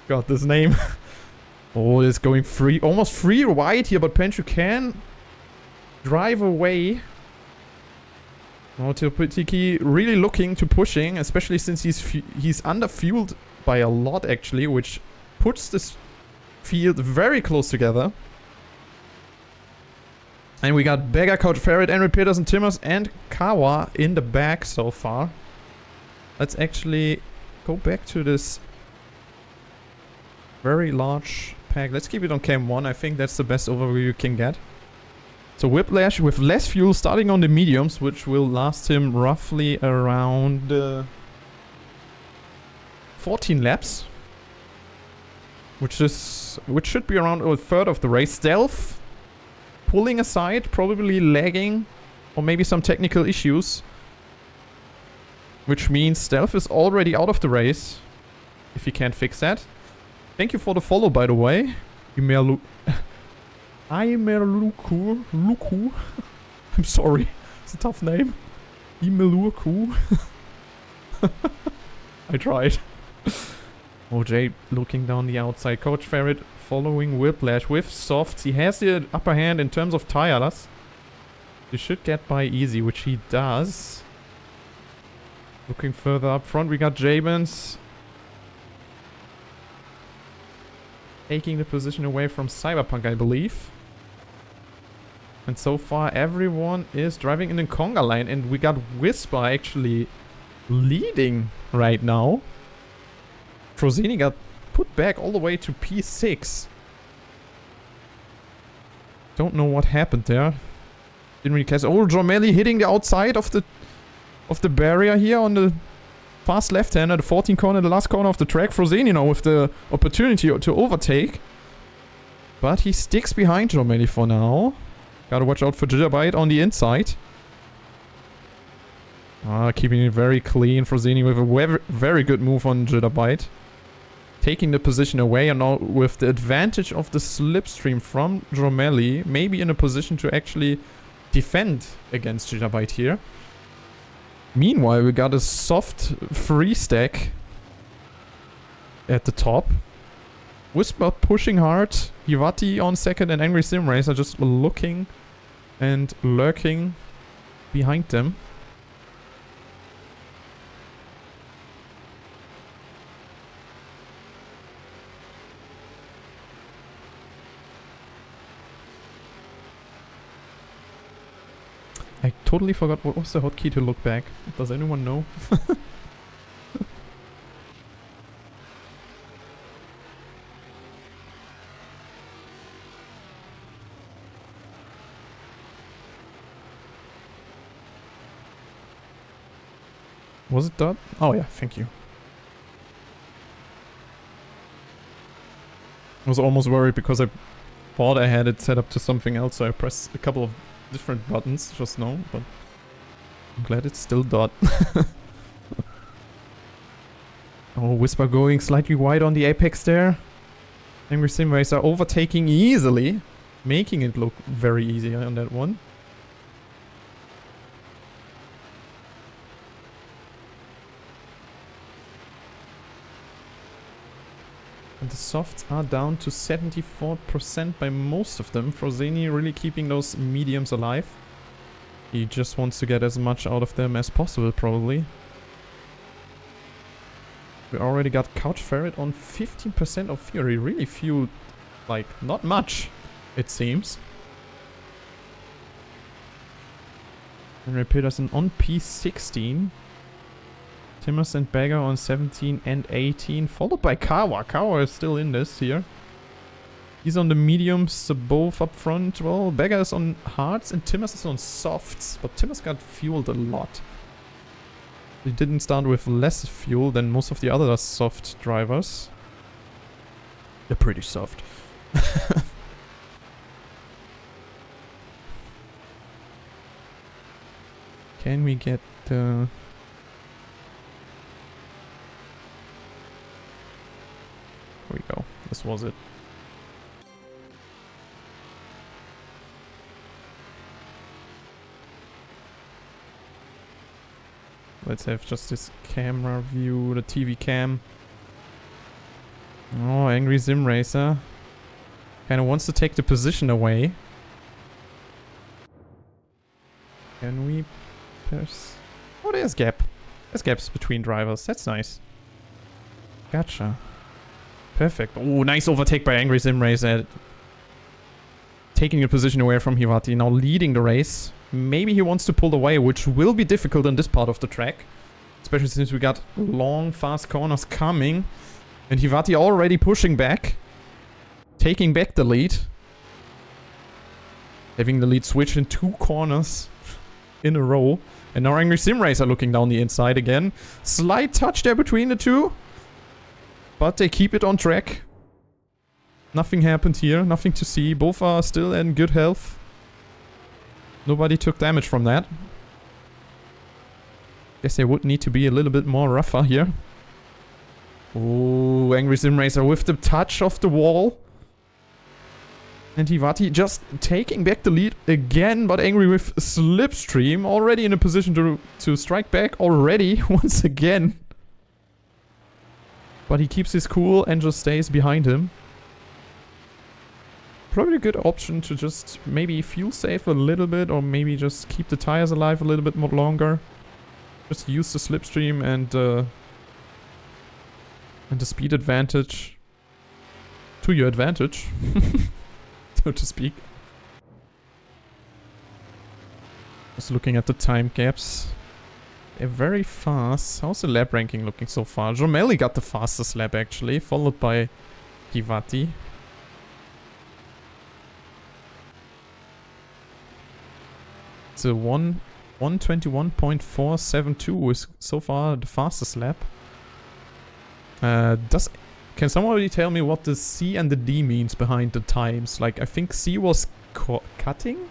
Got this name. Oh, it's going free, almost free wide here, but Penshu can drive away. Oh, Topitiki really looking to pushing, especially since he's under-fueled by a lot actually, which puts this field very close together. And we got Beggar, Coach Ferret, Henry Peterson, Timmers, and Kawa in the back so far. Let's actually go back to this very large pack. Let's keep it on cam 1. I think that's the best overview you can get. So Whiplash with less fuel starting on the mediums, which will last him roughly around 14 laps. Which should be around a third of the race. Stealth pulling aside, probably lagging, or maybe some technical issues. Which means Stealth is already out of the race, if you can't fix that. Thank you for the follow, by the way. Imerluku. I'm sorry. It's a tough name. Imerluku. I tried. OJ looking down the outside. Coach Ferret following Whiplash with softs. He has the upper hand in terms of tires. He should get by easy, which he does. Looking further up front, we got Jabens taking the position away from Cyberpunk, I believe. And so far, everyone is driving in the conga line, and we got Whisper actually leading right now. Frozini got put back all the way to P6. Don't know what happened there. Didn't really catch. Oh, Dromelli hitting the outside of the barrier here on the fast left-hander, the 14 corner, the last corner of the track. Frozini now with the opportunity to overtake. But he sticks behind Dromelli for now. Gotta watch out for Jitterbite on the inside. Keeping it very clean. Frozini with a very good move on Jitterbite. Taking the position away, and now with the advantage of the slipstream from Dromelli, maybe in a position to actually defend against Jitterbite here. Meanwhile, we got a soft free stack at the top. Whisper pushing hard. Hivati on second, and Angry Sim Racer just looking and lurking behind them. I totally forgot what was the hotkey to look back. Does anyone know? Was it dot? Oh yeah, thank you. I was almost worried because I thought I had it set up to something else, so I pressed a couple of different buttons just now, but I'm glad it's still dot. Oh, Whisper going slightly wide on the apex there. Angry Sim Racer overtaking easily. making it look very easy on that one. And the softs are down to 74% by most of them. Frozeni really keeping those mediums alive. He just wants to get as much out of them as possible, probably. We already got Couch Ferret on 15% of Fury. Really fueled, like, not much, it seems. And Ray Peterson on P16. Timmers and Bagger on 17 and 18, followed by Kawa. Kawa is still in this here. He's on the mediums, both up front. Well, Bagger is on hards and Timmers is on softs, but Timmers got fueled a lot. He didn't start with less fuel than most of the other soft drivers. They're pretty soft. Can we get the... Here we go. This was it. Let's have just this camera view, the TV cam. Oh, Angry Sim Racer. Kinda wants to take the position away. Can we press... Oh, there's gap. There's gaps between drivers. That's nice. Gotcha. Perfect. Oh, nice overtake by Angry Sim Racer. Taking a position away from Hivati. Now leading the race. Maybe he wants to pull away, which will be difficult on this part of the track. Especially since we got long, fast corners coming. And Hivati already pushing back. Taking back the lead. Having the lead switch in 2 corners in a row. And now Angry Sim Racer looking down the inside again. Slight touch there between the two. But they keep it on track. Nothing happened here. Nothing to see. Both are still in good health. Nobody took damage from that. Guess they would need to be a little bit more rougher here. Oh, Angry Sim Racer with the touch of the wall. And Hivati just taking back the lead again, but Angry with Slipstream. Already in a position to strike back already once again. But he keeps his cool and just stays behind him. Probably a good option to just maybe fuel save a little bit, or maybe just keep the tires alive a little bit more longer. Just use the slipstream and the speed advantage to your advantage, so to speak. Just looking at the time gaps. They're very fast. How's the lap ranking looking so far? Jomeli got the fastest lap actually, followed by Hivati. It's a 121.472 is so far the fastest lap. Can somebody tell me what the C and the D means behind the times? Like, I think C was cutting?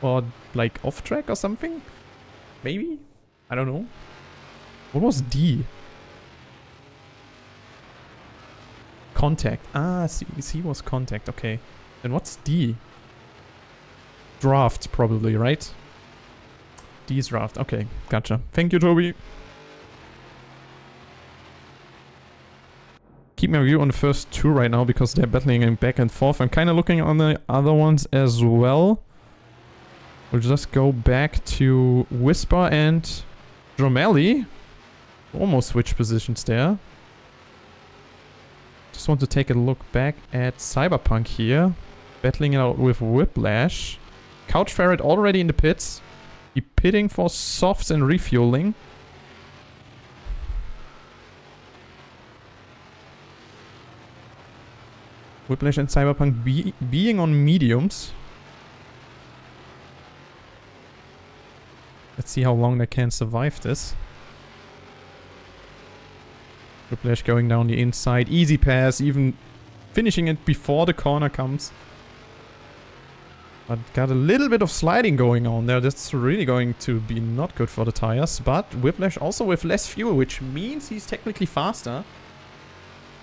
Or like off track or something? Maybe? I don't know. What was D? Contact. Ah, C was contact. Okay. Then what's D? Draft, probably, right? D's draft. Okay, gotcha. Thank you, Toby. Keep my view on the first two right now because they're battling back and forth. I'm kind of looking on the other ones as well. We'll just go back to Whisper and Jomeli. Almost switch positions there. Just want to take a look back at Cyberpunk here. Battling it out with Whiplash. Couch Ferret already in the pits. He pitting for softs and refueling. Whiplash and Cyberpunk being on mediums. Let's see how long they can survive this. Whiplash going down the inside. Easy pass, even finishing it before the corner comes. But got a little bit of sliding going on there. That's really going to be not good for the tires. But Whiplash also with less fuel, which means he's technically faster.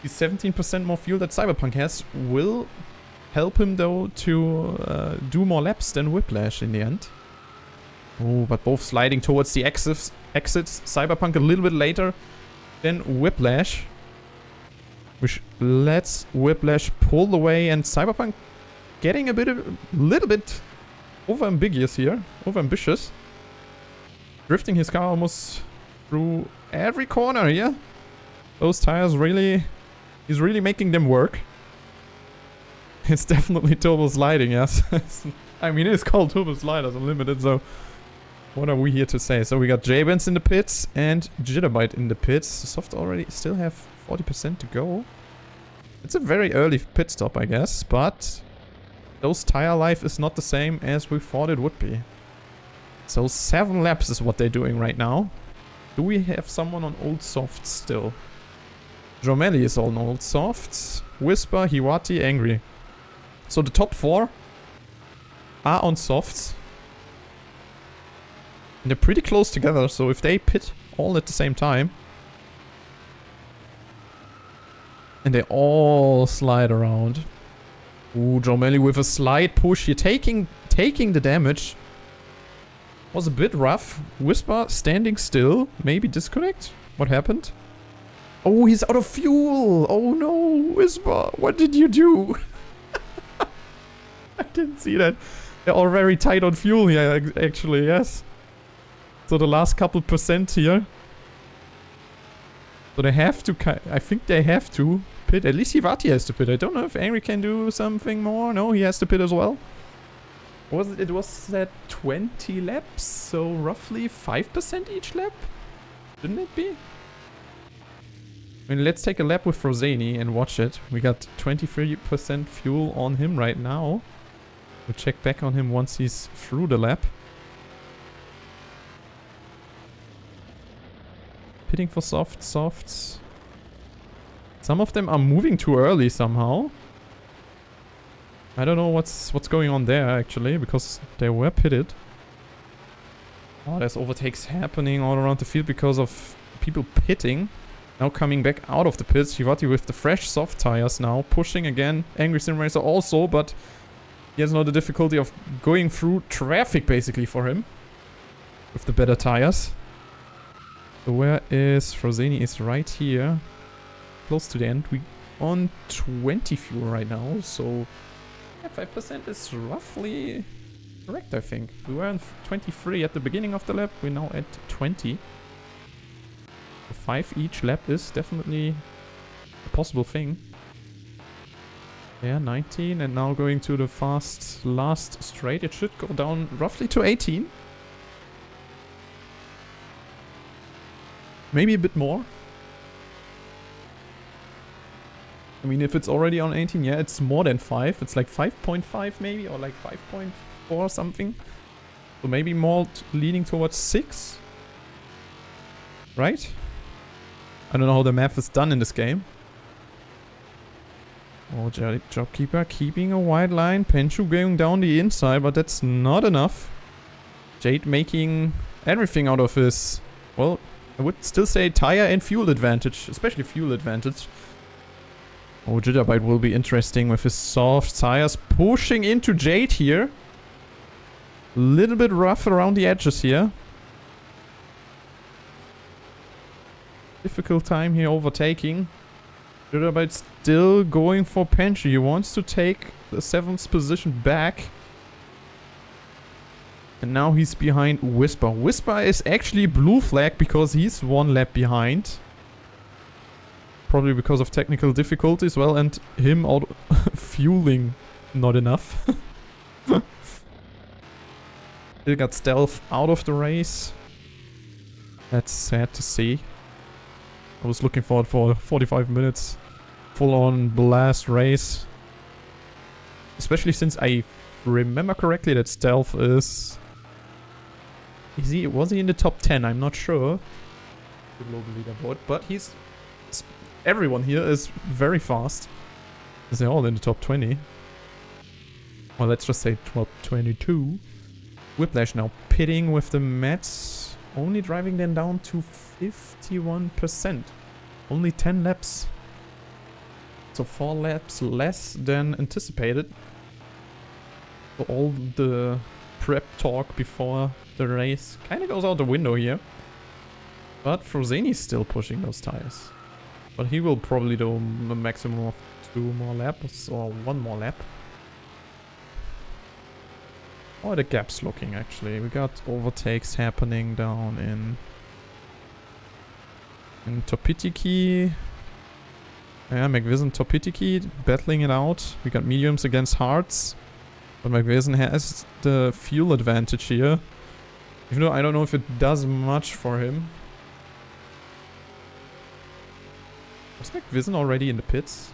He's 17% more fuel that Cyberpunk has. Will help him though to do more laps than Whiplash in the end. Oh, but both sliding towards the exits. Cyberpunk a little bit later than Whiplash, which lets Whiplash pull away, and Cyberpunk getting a little bit over-ambiguous here, over-ambitious. Drifting his car almost through every corner here. Those tires really, he's really making them work. It's definitely turbo sliding, yes. I mean, it's called Turbo Sliders Unlimited, so what are we here to say? So we got J-Benz in the pits and Jitterbite in the pits. Soft already still have 40% to go. It's a very early pit stop, I guess, but those tire life is not the same as we thought it would be. So 7 laps is what they're doing right now. Do we have someone on old softs still? Jomelli is on old softs. Whisper, Hiwati, Angry. So the top 4 are on softs. And they're pretty close together, so if they pit all at the same time. And they all slide around. Ooh, Jomelli with a slight push here, taking the damage. Was a bit rough. Whisper standing still. Maybe disconnect? What happened? Oh, he's out of fuel! Oh no, Whisper, what did you do? I didn't see that. They're all very tight on fuel here, actually, yes. So the last couple percent here. So they have to, I think they have to pit. At least Hiwati has to pit. I don't know if Angry can do something more. No, he has to pit as well. It was at 20 laps, so roughly 5% each lap? Shouldn't it be? I mean, let's take a lap with Roseni and watch it. We got 23% fuel on him right now. We'll check back on him once he's through the lap. Pitting for softs. Some of them are moving too early somehow. I don't know what's going on there actually, because they were pitted. Oh, there's overtakes happening all around the field because of people pitting. Now coming back out of the pits. Hiwati with the fresh soft tires now, pushing again. Angry Sim Racer also, but he has now the difficulty of going through traffic basically for him with the better tires. So where is Roseni? Is right here, close to the end. We on 20 fuel right now, so yeah, 5% is roughly correct, I think. We were on 23 at the beginning of the lap. We're now at 20. 5 each lap is definitely a possible thing. Yeah, 19, and now going to the fast last straight. It should go down roughly to 18. Maybe a bit more. I mean, if it's already on 18, yeah, it's more than 5. It's like 5.5 maybe, or like 5.4 something. So maybe more leaning towards 6. Right? I don't know how the math is done in this game. Oh, Jobkeeper keeping a wide line. Penshu going down the inside, but that's not enough. Jade making everything out of his... Well, I would still say tire and fuel advantage. Especially fuel advantage. Oh, Jitterbite will be interesting with his soft tires. Pushing into Jade here. Little bit rough around the edges here. Difficult time here overtaking. Jitterbite still going for Penshu. He wants to take the 7th position back. And now he's behind Whisper. Whisper is actually blue flag because he's 1 lap behind. Probably because of technical difficulties, well, and him out fueling not enough. Still got Stealth out of the race. That's sad to see. I was looking forward for 45 minutes. Full-on blast race. Especially since I remember correctly that Stealth is... Was he in the top 10? I'm not sure. The global leaderboard, but he's... Everyone here is very fast. They're all in the top 20. Well, let's just say top 22. Whiplash now pitting with the Mets. Only driving them down to 51%. Only 10 laps. So 4 laps less than anticipated. So all the prep talk before the race kind of goes out the window here. But Frozeni's still pushing those tires. But he will probably do a maximum of 2 more laps or 1 more lap. How are the gaps looking actually? We got overtakes happening down in Topitiki. Yeah, MCVizn Topitiki battling it out. We got mediums against hards. But MCVizn has the fuel advantage here. Even though I don't know if it does much for him. Was MCVizn already in the pits?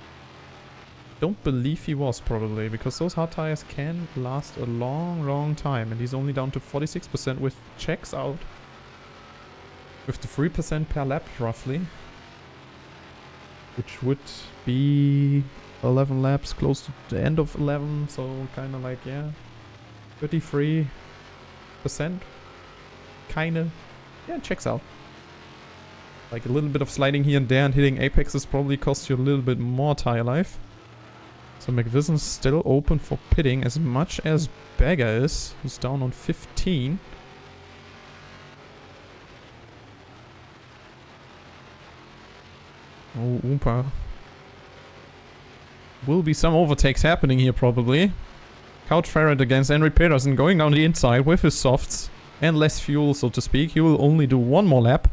Don't believe he was probably, because those hard tires can last a long time. And he's only down to 46% with checks out. With the 3% per lap roughly. Which would be 11 laps, close to the end of 11. So kind of like, yeah, 33%. Kind of, yeah, checks out. Like a little bit of sliding here and there and hitting apexes probably costs you a little bit more tire life. So MCVizn's still open for pitting as much as Bagger is. He's down on 15. Oh, Oompa. Will be some overtakes happening here probably. Couch Ferret against Henry Peterson going down the inside with his softs and less fuel, so to speak. He will only do 1 more lap.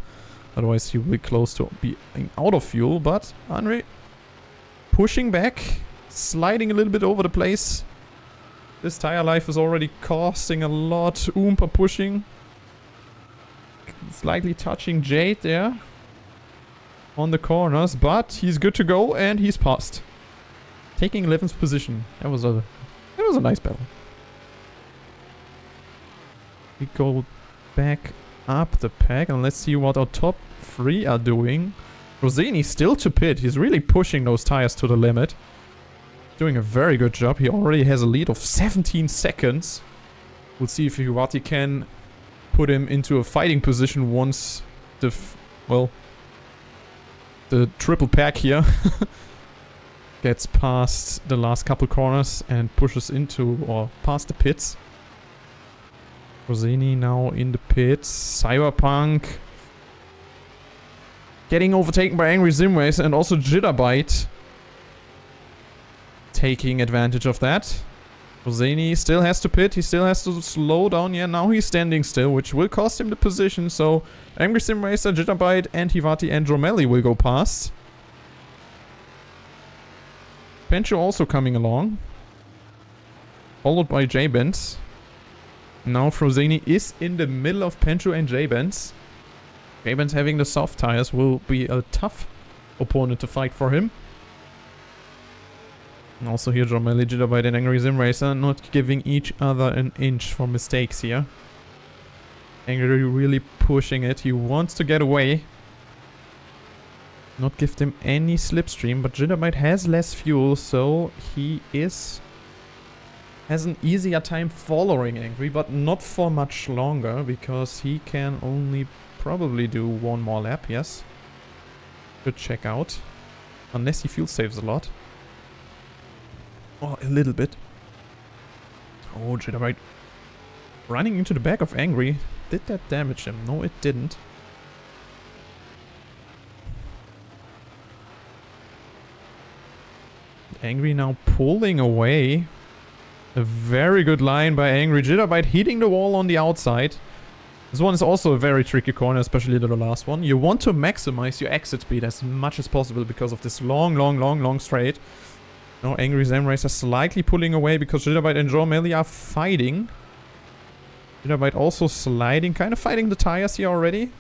Otherwise he will be close to being out of fuel. But Henry pushing back. Sliding a little bit over the place. This tire life is already costing a lot. Oompa pushing. Slightly touching Jade there. On the corners. But he's good to go and he's passed. Taking 11th position. That was a nice battle. We go back up the pack and let's see what our top 3 are doing. Frozeni still to pit. He's really pushing those tires to the limit. Doing a very good job. He already has a lead of 17 seconds. We'll see if Iwati can put him into a fighting position once the triple pack here gets past the last couple corners and pushes into or past the pits. Frozeni now in the pits. Cyberpunk getting overtaken by Angry Simrace and also Jitterbite. Taking advantage of that. Frozeni still has to pit. He still has to slow down. Yeah, now he's standing still, which will cost him the position. So Angry Sim Racer, Jitterbite, and Hivati and Dromelli will go past. Pencho also coming along. Followed by J-Benz. Now Frozeni is in the middle of Pencho and J-Benz. J-Benz having the soft tires will be a tough opponent to fight for him. And also here Dromelli, Jitterbite and Angry Sim Racer not giving each other an inch for mistakes here. Angry really pushing it. He wants to get away. Not give them any slipstream, but Jitterbite has less fuel, so he has an easier time following Angry, but not for much longer, because he can only probably do 1 more lap, yes. Good check out. Unless he fuel saves a lot. Oh, a little bit. Oh, Jitterbite. Running into the back of Angry. Did that damage him? No, it didn't. Angry now pulling away. A very good line by Angry. Jitterbite hitting the wall on the outside. This one is also a very tricky corner, especially the last one. You want to maximize your exit speed as much as possible because of this long straight. Now Angry Sim Racer slightly pulling away because Jitterbite and Dromelli are fighting. Jitterbite also sliding, kind of fighting the tires here already.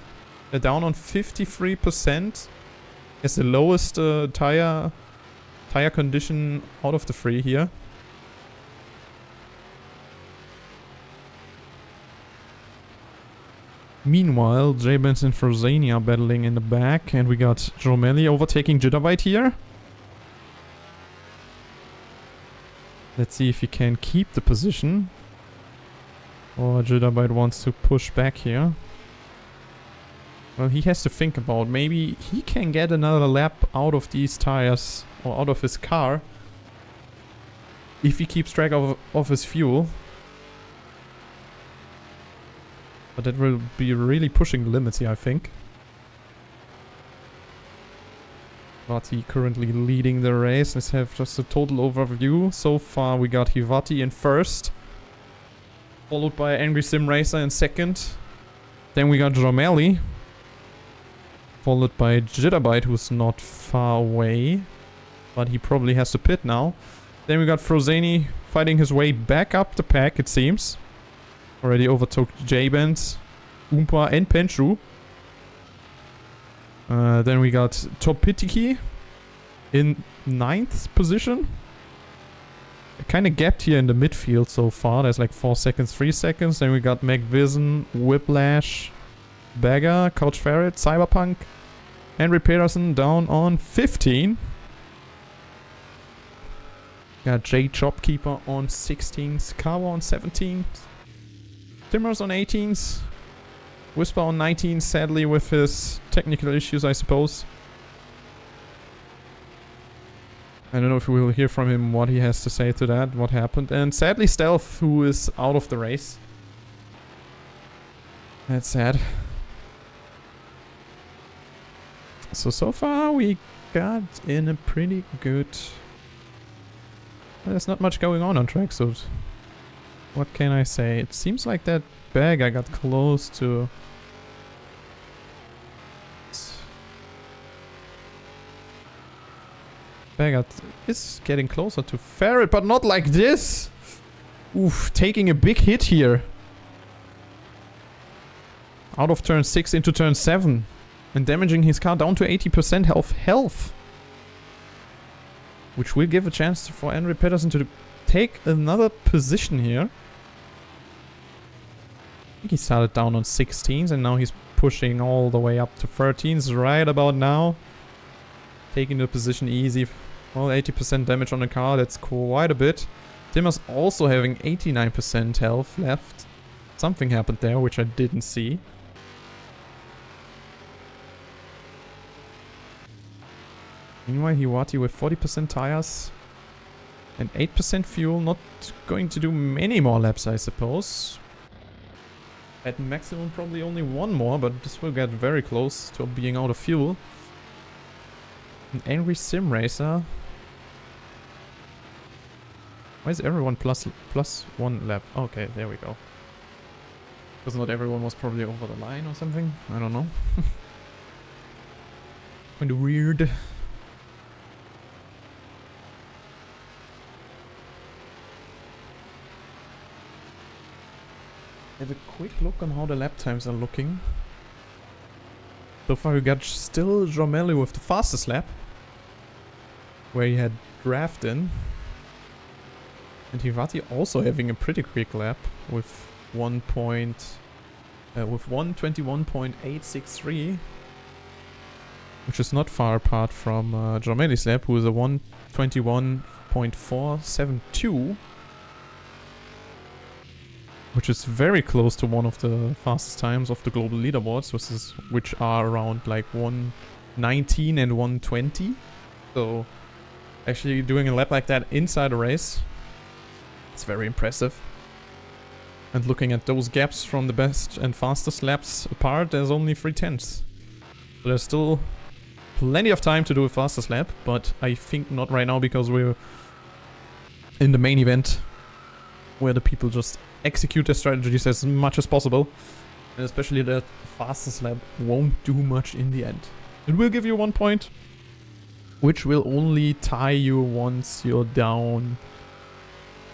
They're down on 53%. It's the lowest tire condition out of the 3 here. Meanwhile, J-Benz and Frozeni are battling in the back, and we got Dromelli overtaking Jitterbite here. Let's see if he can keep the position. Or Jitterbite wants to push back here. Well, he has to think about maybe he can get another lap out of these tires or out of his car. If he keeps track of his fuel. But that will be really pushing the limits here, I think. Hivati currently leading the race. Let's have just a total overview. So far we got Hivati in first. Followed by Angry Sim Racer in second. Then we got Jomeli. Followed by Jitterbite, who's not far away. But he probably has to pit now. Then we got Frozani fighting his way back up the pack, it seems. Already overtook J-Band, Oompa and Penshu. Then we got Topitiki in 9th position. Kind of gapped here in the midfield so far. There's like 4 seconds, 3 seconds. Then we got MCVizn, Whiplash, Bagger, Couch Ferret, Cyberpunk, Henry Peterson down on 15. Got J Chopkeeper on 16th, Kawa on 17th, Timmers on 18th, Whisper on 19th, sadly with his technical issues, I suppose. I don't know if we will hear from him what he has to say to that, what happened. And sadly Stealth, who is out of the race. That's sad. So far we got in a pretty good... There's not much going on track, so what can I say? It seems like that bag I got close to. Bag is getting closer to Ferret, but not like this. Oof, taking a big hit here. Out of turn 6 into turn 7. And damaging his car down to 80% of health. Which will give a chance for Henry Peterson to take another position here. I think he started down on 16s and now he's pushing all the way up to 13s right about now. Taking the position easy. Well, 80% damage on the car, that's quite a bit. Timmer's also having 89% health left. Something happened there, which I didn't see. Meanwhile, Hivati with 40% tires and 8% fuel, not going to do many more laps, I suppose. At maximum, probably only one more, but this will get very close to being out of fuel. An Angry Sim Racer. Why is everyone plus 1 lap? Okay, there we go. Because not everyone was probably over the line or something. I don't know. Kinda weird. Have a quick look on how the lap times are looking. So far we got still Jomeli with the fastest lap. Where he had draft in. And Hivati also having a pretty quick lap with 121.863. Which is not far apart from Jomeli's lap, who is a 121.472. Which is very close to one of the fastest times of the global leaderboards, which are around like 119 and 120. So actually doing a lap like that inside a race, it's very impressive. And looking at those gaps from the best and fastest laps apart, there's only 3/10. So there's still plenty of time to do a fastest lap, but I think not right now because we're in the main event where the people just execute their strategies as much as possible. And especially that fastest lap won't do much in the end. It will give you 1 point, which will only tie you once you're down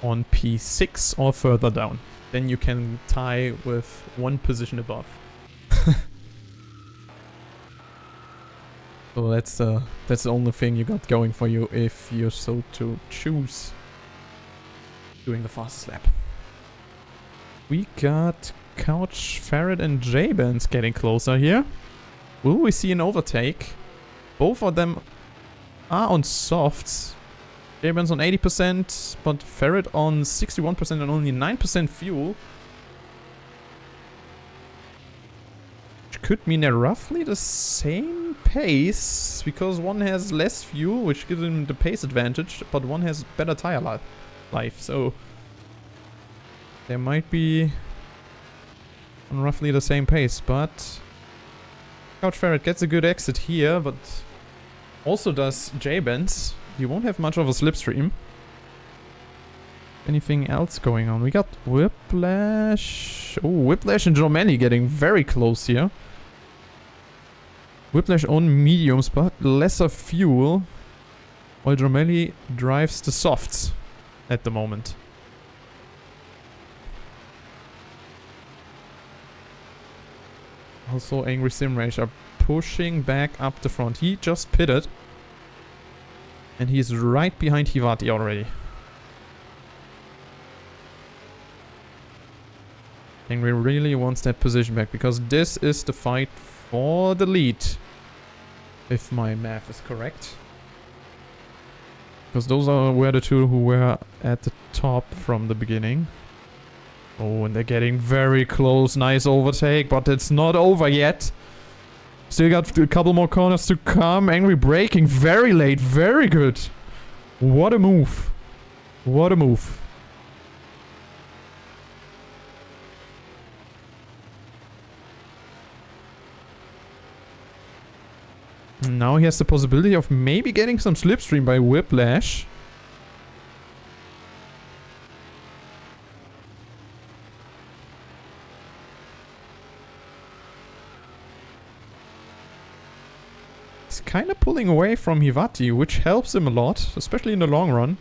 on P6 or further down. Then you can tie with 1 position above. So that's the only thing you got going for you if you're so to choose doing the fastest lap. We got Couch, Ferret and J-Bands getting closer here. Will we see an overtake? Both of them are on softs. J-Bands on 80%, but Ferret on 61% and only 9% fuel. Which could mean they're roughly the same pace, because one has less fuel, which gives him the pace advantage, but one has better tire life, so they might be on roughly the same pace, but Couch Ferret gets a good exit here, but also does J-Benz. You won't have much of a slipstream. Anything else going on? We got Whiplash. Oh, Whiplash and Jormani getting very close here. Whiplash on mediums, but lesser fuel. While Jormani drives the softs at the moment. Also, Angry Sim Rage are pushing back up the front. He just pitted. And he's right behind Hivati already. Angry really wants that position back, because this is the fight for the lead. If my math is correct. Because those were the two who were at the top from the beginning. Oh, and they're getting very close. Nice overtake, but it's not over yet. Still got a couple more corners to come. Angry braking very late. Very good. What a move. What a move. Now he has the possibility of maybe getting some slipstream by Whiplash. He's kind of pulling away from Hivati, which helps him a lot, especially in the long run.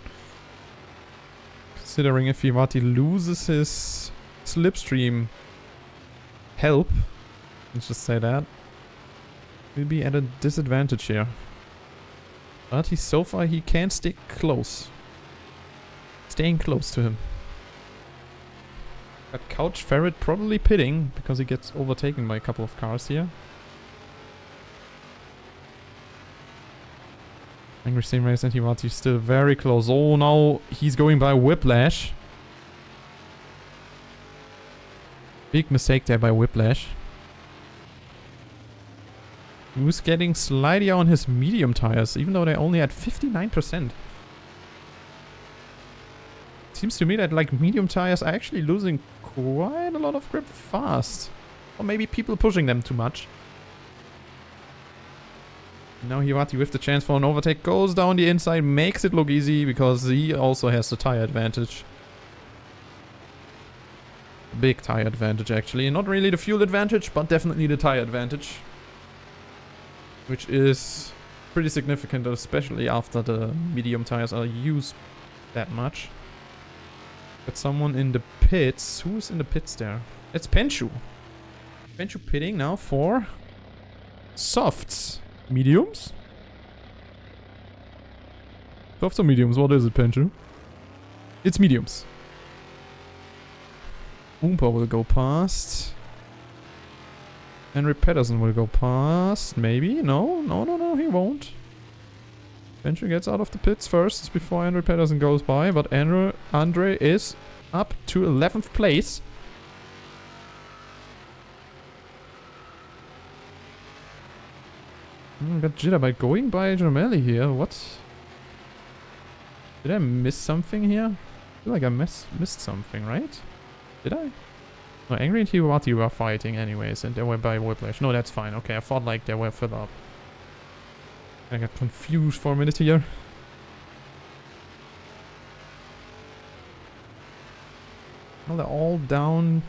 Considering if Hivati loses his slipstream help, let's just say that, he'll be at a disadvantage here. But so far he can stick close. Staying close to him. Got Couch Ferret probably pitting, because he gets overtaken by a couple of cars here. Angry Sim Race and Hivati still very close. Oh, now he's going by Whiplash. Big mistake there by Whiplash. Who's getting slightly on his medium tires, even though they're only at 59%. Seems to me that like medium tires are actually losing quite a lot of grip fast. Or maybe people pushing them too much. Now Hivati with the chance for an overtake goes down the inside, makes it look easy because he also has the tire advantage. Big tire advantage actually. Not really the fuel advantage, but definitely the tire advantage. Which is pretty significant, especially after the medium tires are used that much. Got someone in the pits. Who's in the pits there? It's Penshu. Penshu pitting now for softs. Mediums? Softs or mediums? What is it, Penshu? It's mediums. Oompa will go past. Henry Pedersen will go past. Maybe? No, he won't. Penshu gets out of the pits first before Henry Pedersen goes by, but Andre is up to 11th place. Got Jitterbite going by Jormani here. What? Did I miss something here? I feel like I missed something, right? Did I? No, Angry and Hivati were fighting anyways, and they were by Whiplash. No, that's fine. Okay, I thought like they were further up. I got confused for a minute here. Well, they're all down.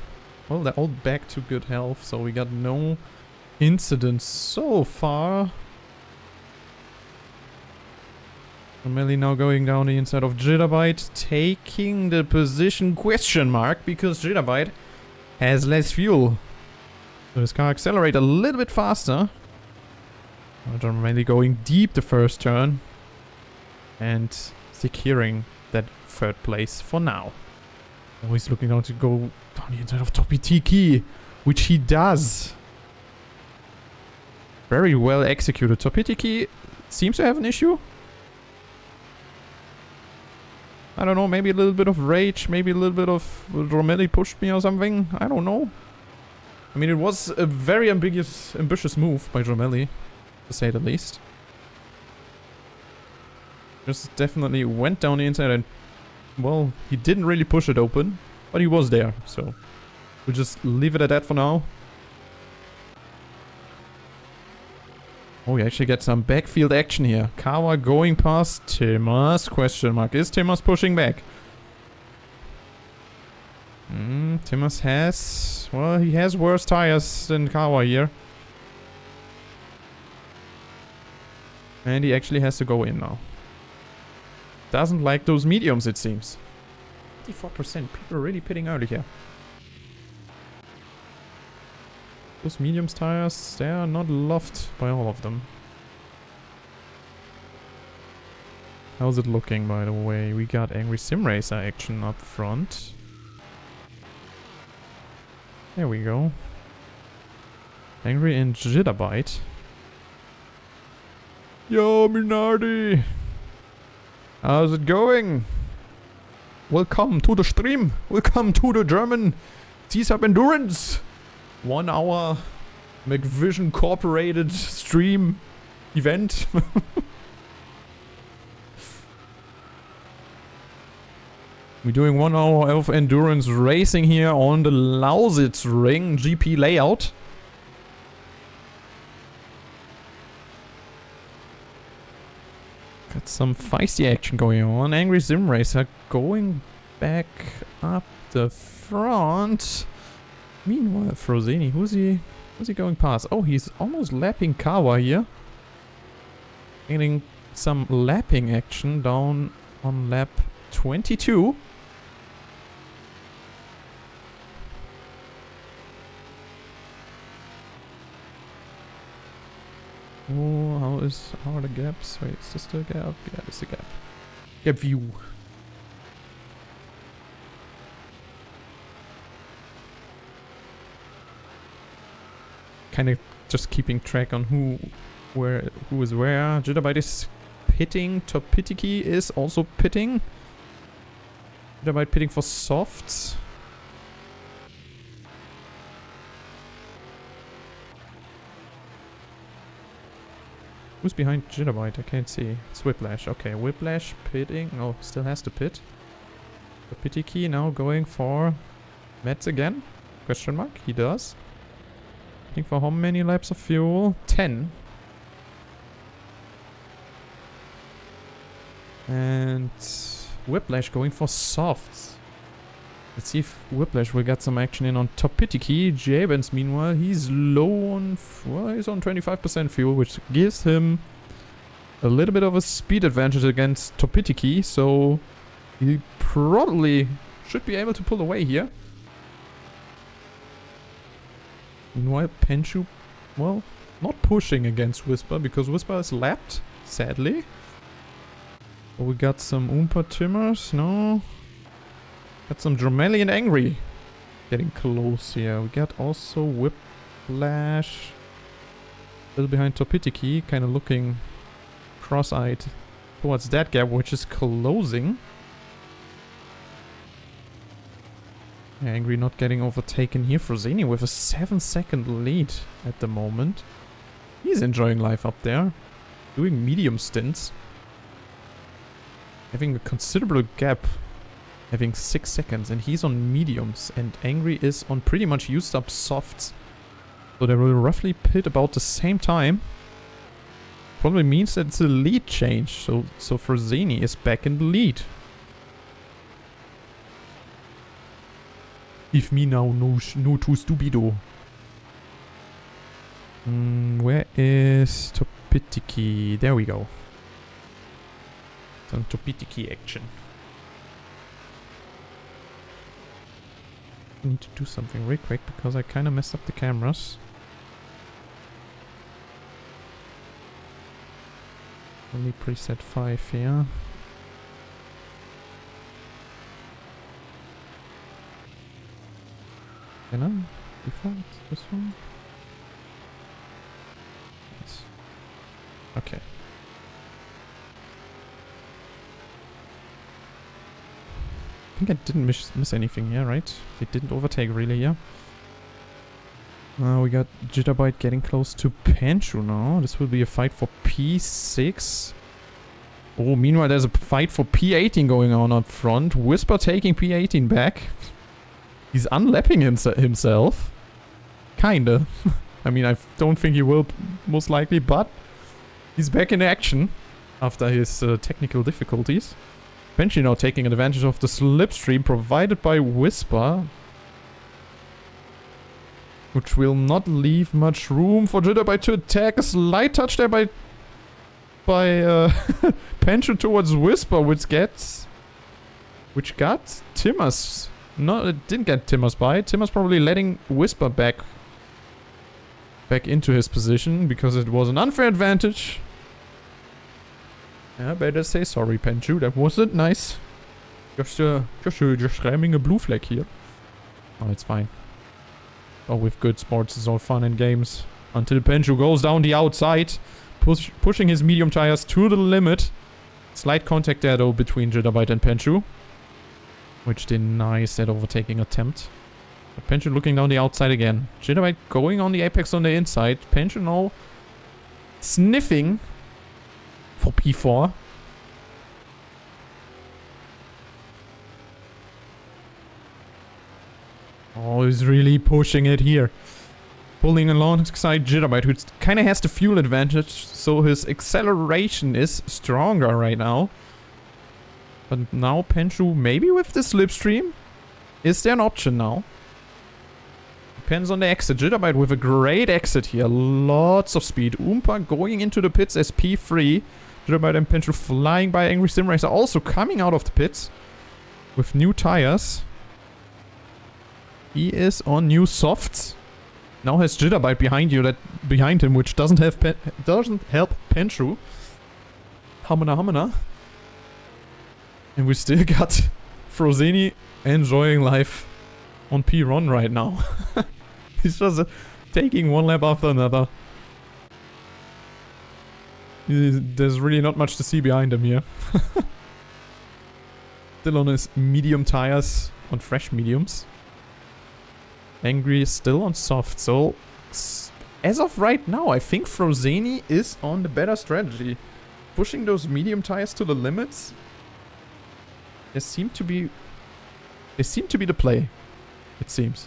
Well, they're all back to good health, so we got no incidents so far. Jormani now going down the inside of Jitterbite, taking the position question mark, because Jitterbite has less fuel. So this car accelerates a little bit faster. Jormani going deep the first turn. And securing that third place for now. Oh, he's looking down to go down the inside of Topi Tiki, which he does. Very well executed. Topi Tiki seems to have an issue. I don't know, maybe a little bit of rage, maybe a little bit of Jormani pushed me or something. I don't know. I mean, it was a very ambitious move by Jomelli, to say the least. Just definitely went down the inside and, well, he didn't really push it open, but he was there, so we'll just leave it at that for now. Oh, we actually get some backfield action here. Kawa going past Timmers, question mark. Is Timmers pushing back? Timmers has, well, he has worse tires than Kawa here. And he actually has to go in now. Doesn't like those mediums, it seems. 54%. People are really pitting early here. Those mediums tires, they are not loved by all of them. How's it looking, by the way? We got Angry Sim Racer action up front. There we go. Angry and Jitterbite. Yo, Minardi! How's it going? Welcome to the stream. Welcome to the German C-Sub Endurance. 1 hour MCVizn Corporated stream event. We're doing 1 hour of endurance racing here on the Lausitz ring GP layout. Got some feisty action going on. Angry Sim Racer going back up the front. Meanwhile, Frozeni, who's he going past? Oh, he's almost lapping Kawa here. Getting some lapping action down on lap 22. Oh, how are the gaps? Wait, is this the gap? Yeah, it's the gap. Gap view. Kind of just keeping track on who is where. Jitterbite is pitting. Topitiki is also pitting. Jitterbite pitting for softs. Who's behind Jitterbite? I can't see. It's Whiplash. Okay, Whiplash pitting. Oh, still has to pit. Topitiki now going for Mets again? Question mark. He does. Pitting for how many laps of fuel? 10. And Whiplash going for softs. Let's see if Whiplash will get some action in on Topitiki. Jabens, meanwhile, he's low on... well, he's on 25% fuel, which gives him a little bit of a speed advantage against Topitiki. So he probably should be able to pull away here. Meanwhile, Penshu, well, not pushing against Whisper, because Whisper is lapped, sadly. But we got some Oompa Timmers, no... Got some Jomelli and Angry getting close here. We got also Whiplash. A little behind Topitiki, kind of looking cross-eyed towards that gap, which is closing. Angry not getting overtaken here. Frozeni with a 7-second lead at the moment. He's enjoying life up there. Doing medium stints. Having a considerable gap. Having 6 seconds, and he's on mediums, and Angry is on pretty much used up softs. So they will roughly pit about the same time. Probably means that it's a lead change, so Frozeni is back in the lead. If me now no too stupido. Where is Topitiki? There we go. Some Topitiki action. I need to do something real quick because I kind of messed up the cameras. Only preset 5 here. Can I default this one? Yes. Okay. I think I didn't miss anything here, right? They didn't overtake really here. We got Jitterbite getting close to Penshu now. This will be a fight for P6. Oh, meanwhile there's a fight for P18 going on up front. Whisper taking P18 back. He's unlapping himself. Kinda. I mean, I don't think he will, most likely, but he's back in action after his technical difficulties. Penshu now taking advantage of the slipstream provided by Whisper, which will not leave much room for Jitterbite to attack. A slight touch there by Penshu towards Whisper, which got Timmers. No, it didn't get Timmers by. Timmers probably letting Whisper back into his position because it was an unfair advantage. Yeah, better say sorry, Penshu. That wasn't nice. Just ramming a blue flag here. Oh, it's fine. Oh, with good sports, it's all fun and games. Until Penshu goes down the outside, pushing his medium tires to the limit. Slight contact there, though, between Jitterbite and Penshu, which denies that overtaking attempt. But Penshu looking down the outside again. Jitterbite going on the apex on the inside. Penshu now sniffing for P4. Oh, he's really pushing it here. Pulling alongside Jitterbite, who kind of has the fuel advantage, so his acceleration is stronger right now. But now Penshu, maybe with the slipstream? Is there an option now? Depends on the exit. Jitterbite with a great exit here. Lots of speed. Oompa going into the pits as P3. Jitterbite and Penshu flying by. Angry Sim Racer also coming out of the pits with new tires. He is on new softs. Now has Jitterbite behind him, which doesn't help Penshu. Hamana. And we still got Frozeni enjoying life on P1 right now. He's just taking one lap after another. There's really not much to see behind him here. Still on his medium tires, on fresh mediums. Angry is still on soft, so as of right now, I think Frozeni is on the better strategy. Pushing those medium tires to the limits. They seem to be the play, it seems.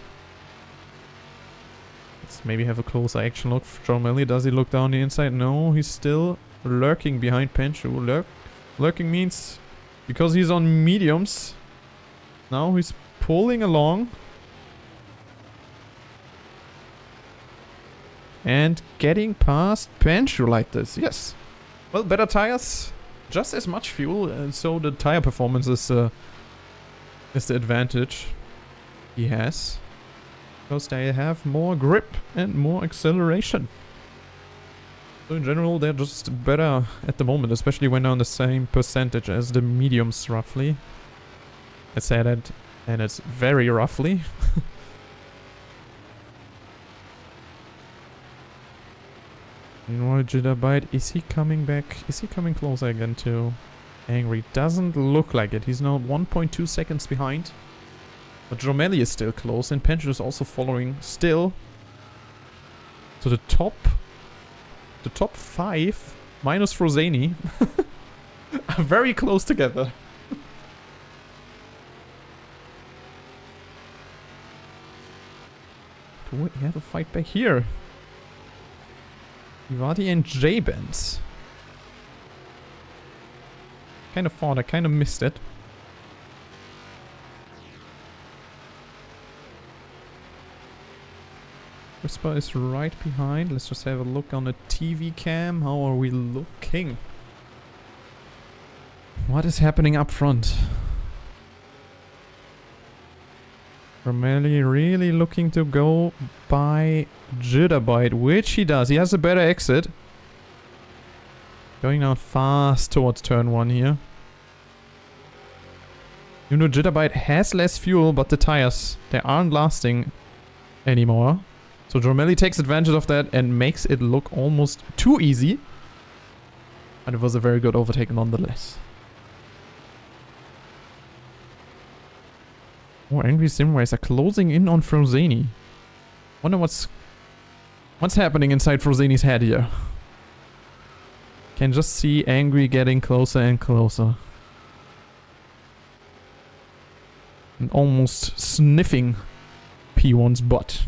Let's maybe have a closer action look. Jomeli, does he look down the inside? No, he's still lurking behind Penshu. Lurking means because he's on mediums. Now he's pulling along. And getting past Penshu like this, yes. Well, better tires, just as much fuel, and so the tire performance is the advantage he has. Because they have more grip and more acceleration. So in general, they're just better at the moment, especially when they're on the same percentage as the mediums, roughly. I said it, and it's very roughly. Meanwhile, Jitterbite, is he coming back? Is he coming closer again to Angry? Doesn't look like it. He's now 1.2 seconds behind. But Jomeli is still close, and Penshu is also following still to the top. The top 5, minus Frozeni, are very close together. Do we have a fight back here? Ivati and J-Benz. Kind of thought, I kind of missed it. Whisper is right behind. Let's just have a look on the TV cam. How are we looking? What is happening up front? Romeli really looking to go by Jitterbite, which he does. He has a better exit. Going down fast towards turn 1 here. You know, Jitterbite has less fuel, but the tires, they aren't lasting anymore. So Romeli takes advantage of that and makes it look almost too easy. And it was a very good overtake nonetheless. Oh, Angry Sim Racer closing in on Frozeni. Wonder what's What's happening inside Frosini's head here? Can just see Angry getting closer and closer. And almost sniffing P1's butt.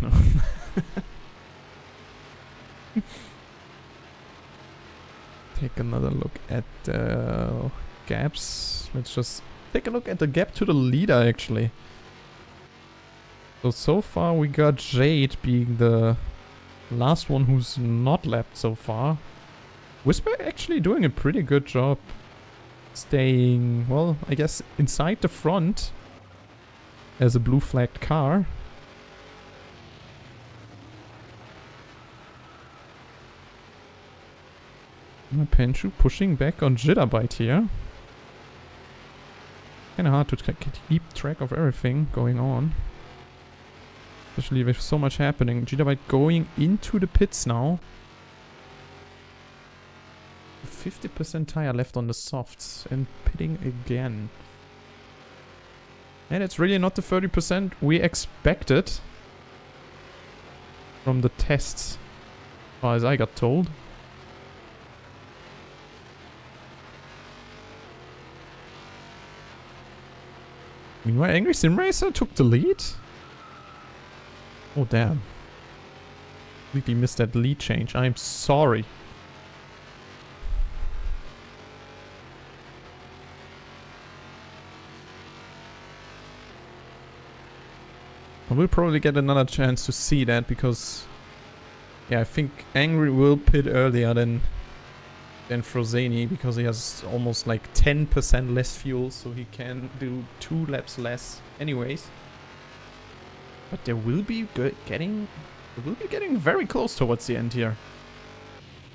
Take another look at the gaps. Let's just take a look at the gap to the leader, actually. So far we got Jade being the last one who's not lapped so far. Whisper actually doing a pretty good job staying, well, I guess inside the front as a blue flagged car. Penshu pushing back on Jitterbite here. Kinda hard to keep track of everything going on. Especially with so much happening. Jitterbite going into the pits now. 50% tire left on the softs and pitting again. And it's really not the 30% we expected from the tests, as far as I got told. Meanwhile, Angry Sim Racer took the lead. Oh damn. Completely missed that lead change. I'm sorry. I will probably get another chance to see that because, yeah, I think Angry will pit earlier than Frosini because he has almost like 10% less fuel, so he can do 2 laps less anyways. But they will be getting very close towards the end here.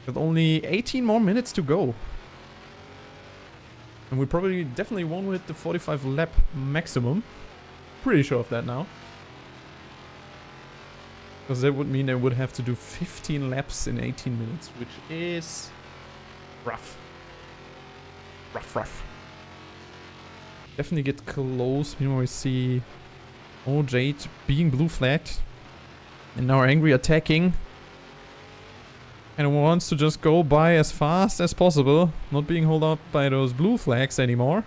With only 18 more minutes to go. And we probably definitely won't hit the 45 lap maximum. Pretty sure of that now. Because that would mean they would have to do 15 laps in 18 minutes, which is rough. Rough. Definitely get close. Meanwhile, we see Jade being blue flagged. And now Angry attacking. And wants to just go by as fast as possible. Not being held up by those blue flags anymore.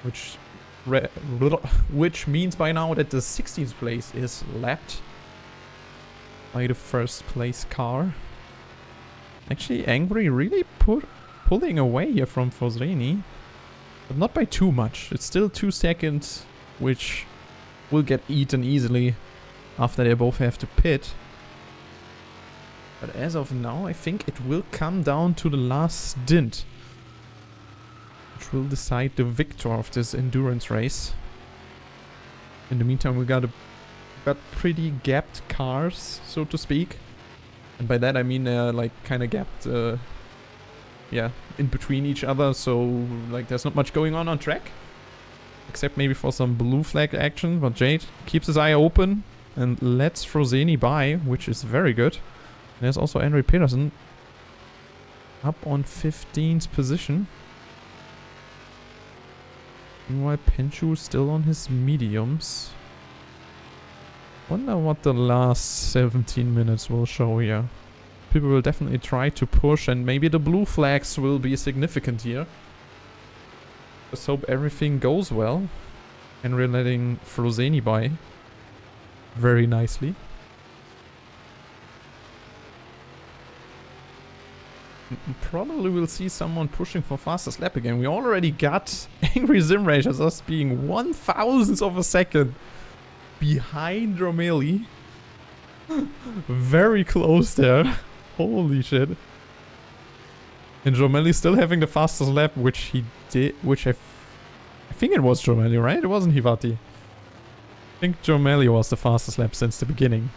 Which means by now that the 16th place is lapped by the first place car. Actually, Angry really pulling away here from Frosini. But not by too much. It's still 2 seconds, which will get eaten easily after they both have to pit. But as of now, I think it will come down to the last stint, which will decide the victor of this endurance race. In the meantime, we got pretty gapped cars, so to speak. And by that I mean like kind of gapped, yeah, in between each other. So like there's not much going on track, except maybe for some blue flag action. But Jade keeps his eye open and lets Frosini by, which is very good. And there's also Henry Peterson up on 15th position. Meanwhile, Penshu still on his mediums. Wonder what the last 17 minutes will show here. People will definitely try to push, and maybe the blue flags will be significant here. Just hope everything goes well. And we're letting Frosini by very nicely. Probably we'll see someone pushing for fastest lap again. We already got Angry Sim Racers us being 1/1000th of a second behind Romeli. Very close there. Holy shit. And Romeli still having the fastest lap, which he did, which I think it was Romeli, right? It wasn't Hivati. I think Romeli was the fastest lap since the beginning.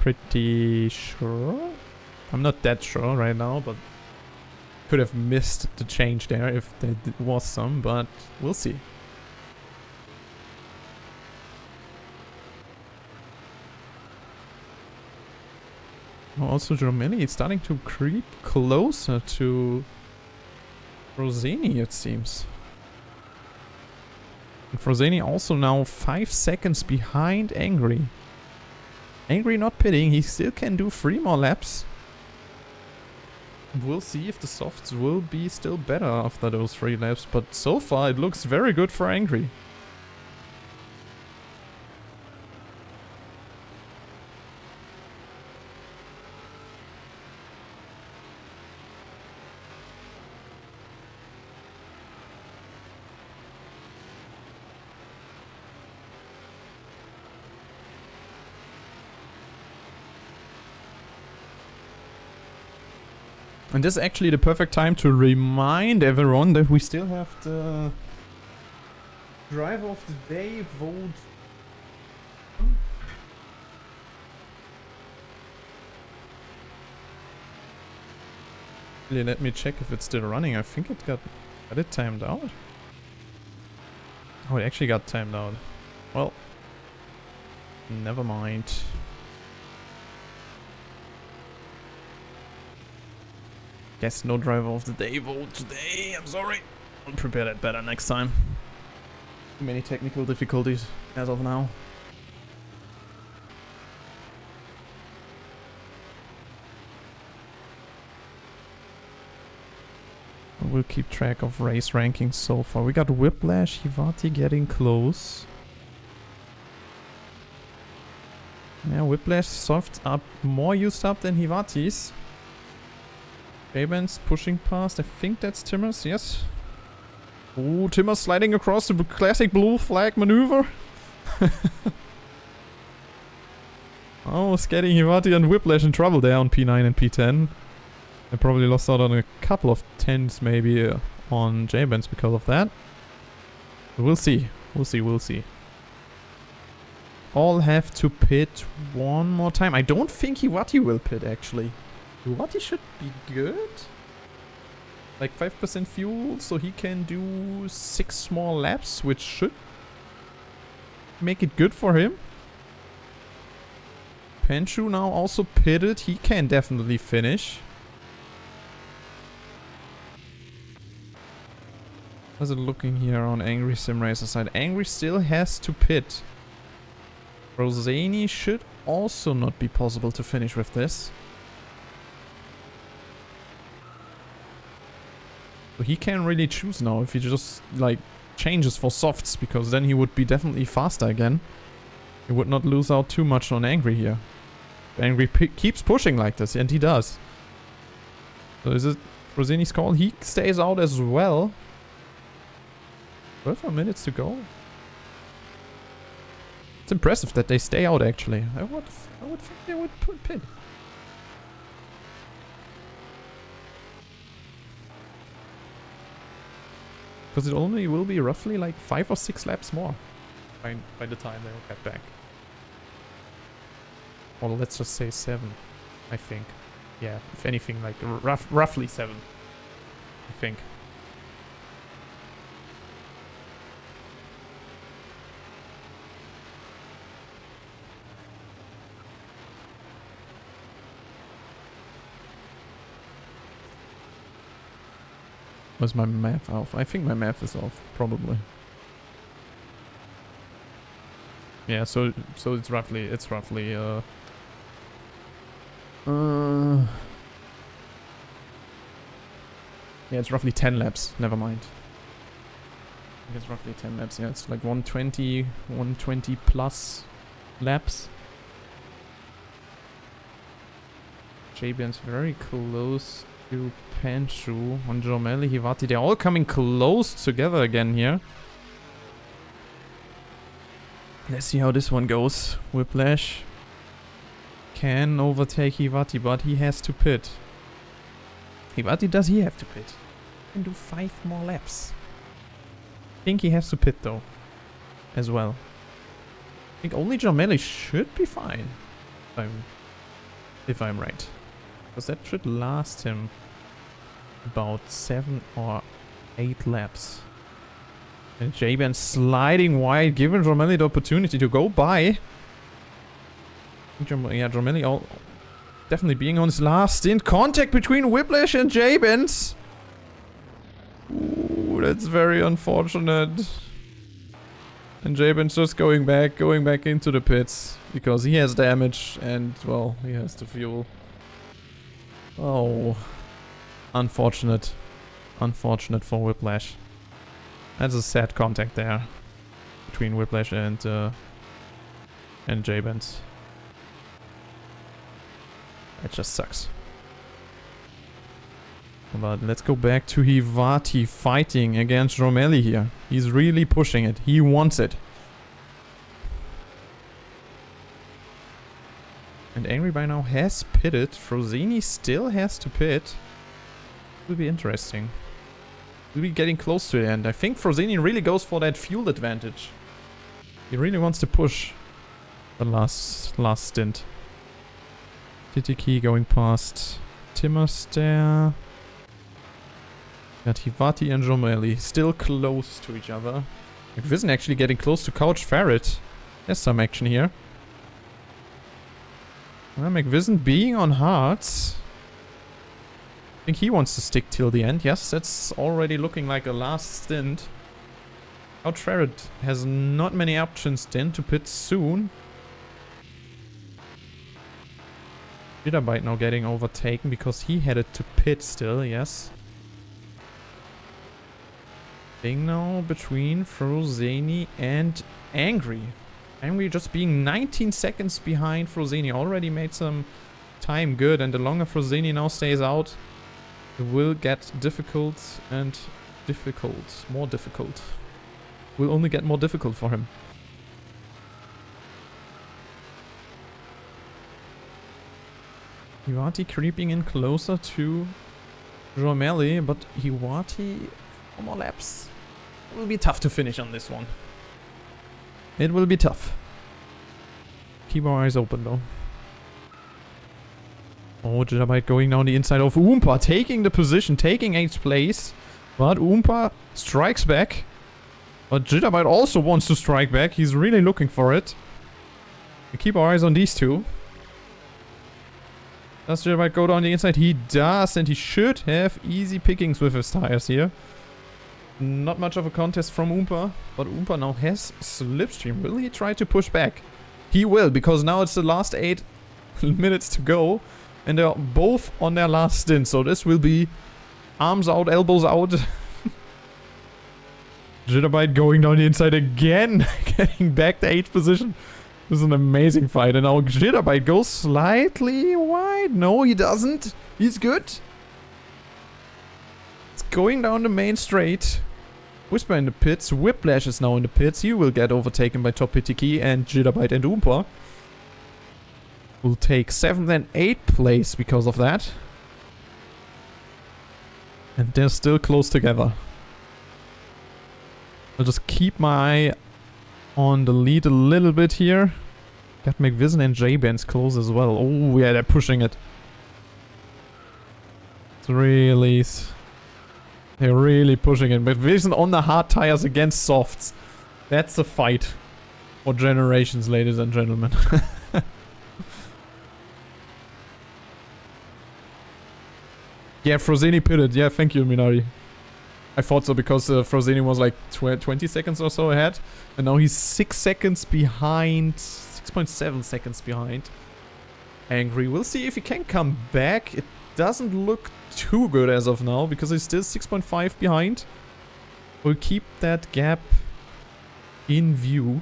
Pretty sure? I'm not that sure right now, but could have missed the change there if there was some, but we'll see. Also, Romeli is starting to creep closer to Frosini, it seems. And Frosini also now 5 seconds behind Angry. Angry not pitting, he still can do 3 more laps. We'll see if the softs will be still better after those 3 laps, but so far it looks very good for Angry. And this is actually the perfect time to remind everyone that we still have the Driver of the Day vote. Let me check if it's still running. I think it got it timed out. Oh, it actually got timed out. Well, never mind. Guess no Driver of the Day vote today. I'm sorry. I'll prepare that better next time. Too many technical difficulties as of now. We'll keep track of race rankings so far. We got Whiplash, Hivati getting close. Yeah, Whiplash softs up more used up than Hivati's. J-Ben's pushing past. I think that's Timmer's, yes. Ooh, Timmer's sliding across the classic blue flag maneuver. Almost getting Hivati and Whiplash in trouble there on P9 and P10. I probably lost out on a couple of tens maybe on J-Ben's because of that. But we'll see. We'll see, we'll see. All have to pit one more time. I don't think Hivati will pit actually. Hivati should be good. Like 5% fuel, so he can do 6 more laps, which should make it good for him. Penshu now also pitted. He can definitely finish. How's it looking here on Angry Sim Racer side? Angry still has to pit. Rosani should also not be possible to finish with this. So he can really choose now if he just like changes for softs, because then he would be definitely faster again. He would not lose out too much on Angry here. Angry keeps pushing like this, and he does. So is it Rosini's call? He stays out as well. 12 more minutes to go. It's impressive that they stay out actually. I would think they would pit. Because it only will be roughly like 5 or 6 laps more by the time they'll get back. Or let's just say 7, I think. Yeah, if anything, like roughly 7, I think. Was my math off? I think my math is off, probably. Yeah, so it's roughly yeah, it's roughly 10 laps. Never mind. I think it's roughly 10 laps. Yeah, it's like 120 plus laps. Jabian's very close to Penshu on Jomeli, Hivati. They're all coming close together again here. Let's see how this one goes. Whiplash can overtake Hivati, but he has to pit. Hivati, does he have to pit? He can do 5 more laps. I think he has to pit though, as well. I think only Jomeli should be fine, if I'm right. Because that should last him about 7 or 8 laps. And Jaban sliding wide, giving Jomeli the opportunity to go by. Yeah, Jomeli definitely being on his last stint. Contact between Whiplash and Jabens. Ooh, that's very unfortunate. And Jabin's just going back into the pits. Because he has damage and, well, he has the fuel. Oh. Unfortunate. Unfortunate for Whiplash. That's a sad contact there. Between Whiplash and Jabin. That just sucks. But let's go back to Hivati fighting against Romelli here. He's really pushing it. He wants it. And Angry by now has pitted. Frozini still has to pit. Will be interesting. We'll be getting close to the end. I think Frozini really goes for that fuel advantage. He really wants to push the last stint. Titiki going past Timmer's there. Got Hivati and Romelli still close to each other. MCVizn actually getting close to Couch Ferret. There's some action here. MCVizn being on hards. I think he wants to stick till the end. Yes, that's already looking like a last stint. Couch Ferret has not many options then to pit soon. Jitterbite now getting overtaken because he headed to pit still, yes. Thing now between Frozini and Angry. Angry just being 19 seconds behind Frozini. Already made some time good, and the longer Frozini now stays out, it will get difficult and difficult. More difficult. Will only get more difficult for him. Hiwati creeping in closer to Romelli, but Hiwati 4 more laps. It will be tough to finish on this one. It will be tough. Keep our eyes open though. Oh, Jitterbite going down the inside of Oompa, taking the position, taking 8th place. But Oompa strikes back. But Jitterbite also wants to strike back. He's really looking for it. We keep our eyes on these two. Does Jitterbite go down the inside? He does, and he should have easy pickings with his tires here. Not much of a contest from Oompa, but Oompa now has slipstream. Will he try to push back? He will, because now it's the last 8 minutes to go, and they're both on their last stint, so this will be arms out, elbows out. Jitterbite going down the inside again, getting back to 8th position. This is an amazing fight, and now Jitterbite goes slightly wide. No, he doesn't. He's good. It's going down the main straight. Whisper in the pits. Whiplash is now in the pits. He will get overtaken by Top Pitiki and Jitterbite and Oompa. Will take 7th and 8th place because of that. And they're still close together. I'll just keep my eye on the lead a little bit here. Got MCVizn and J-Benz close as well. Oh yeah, they're pushing it. It's really... They're really pushing it. MCVizn on the hard tires against softs. That's a fight for generations, ladies and gentlemen. Yeah, Frozini pitted. Yeah, thank you, Minari. I thought so because Frozini was like 20 seconds or so ahead. And now he's 6 seconds behind. 6.7 seconds behind. Angry. We'll see if he can come back. It doesn't look too good as of now because he's still 6.5 behind. We'll keep that gap in view.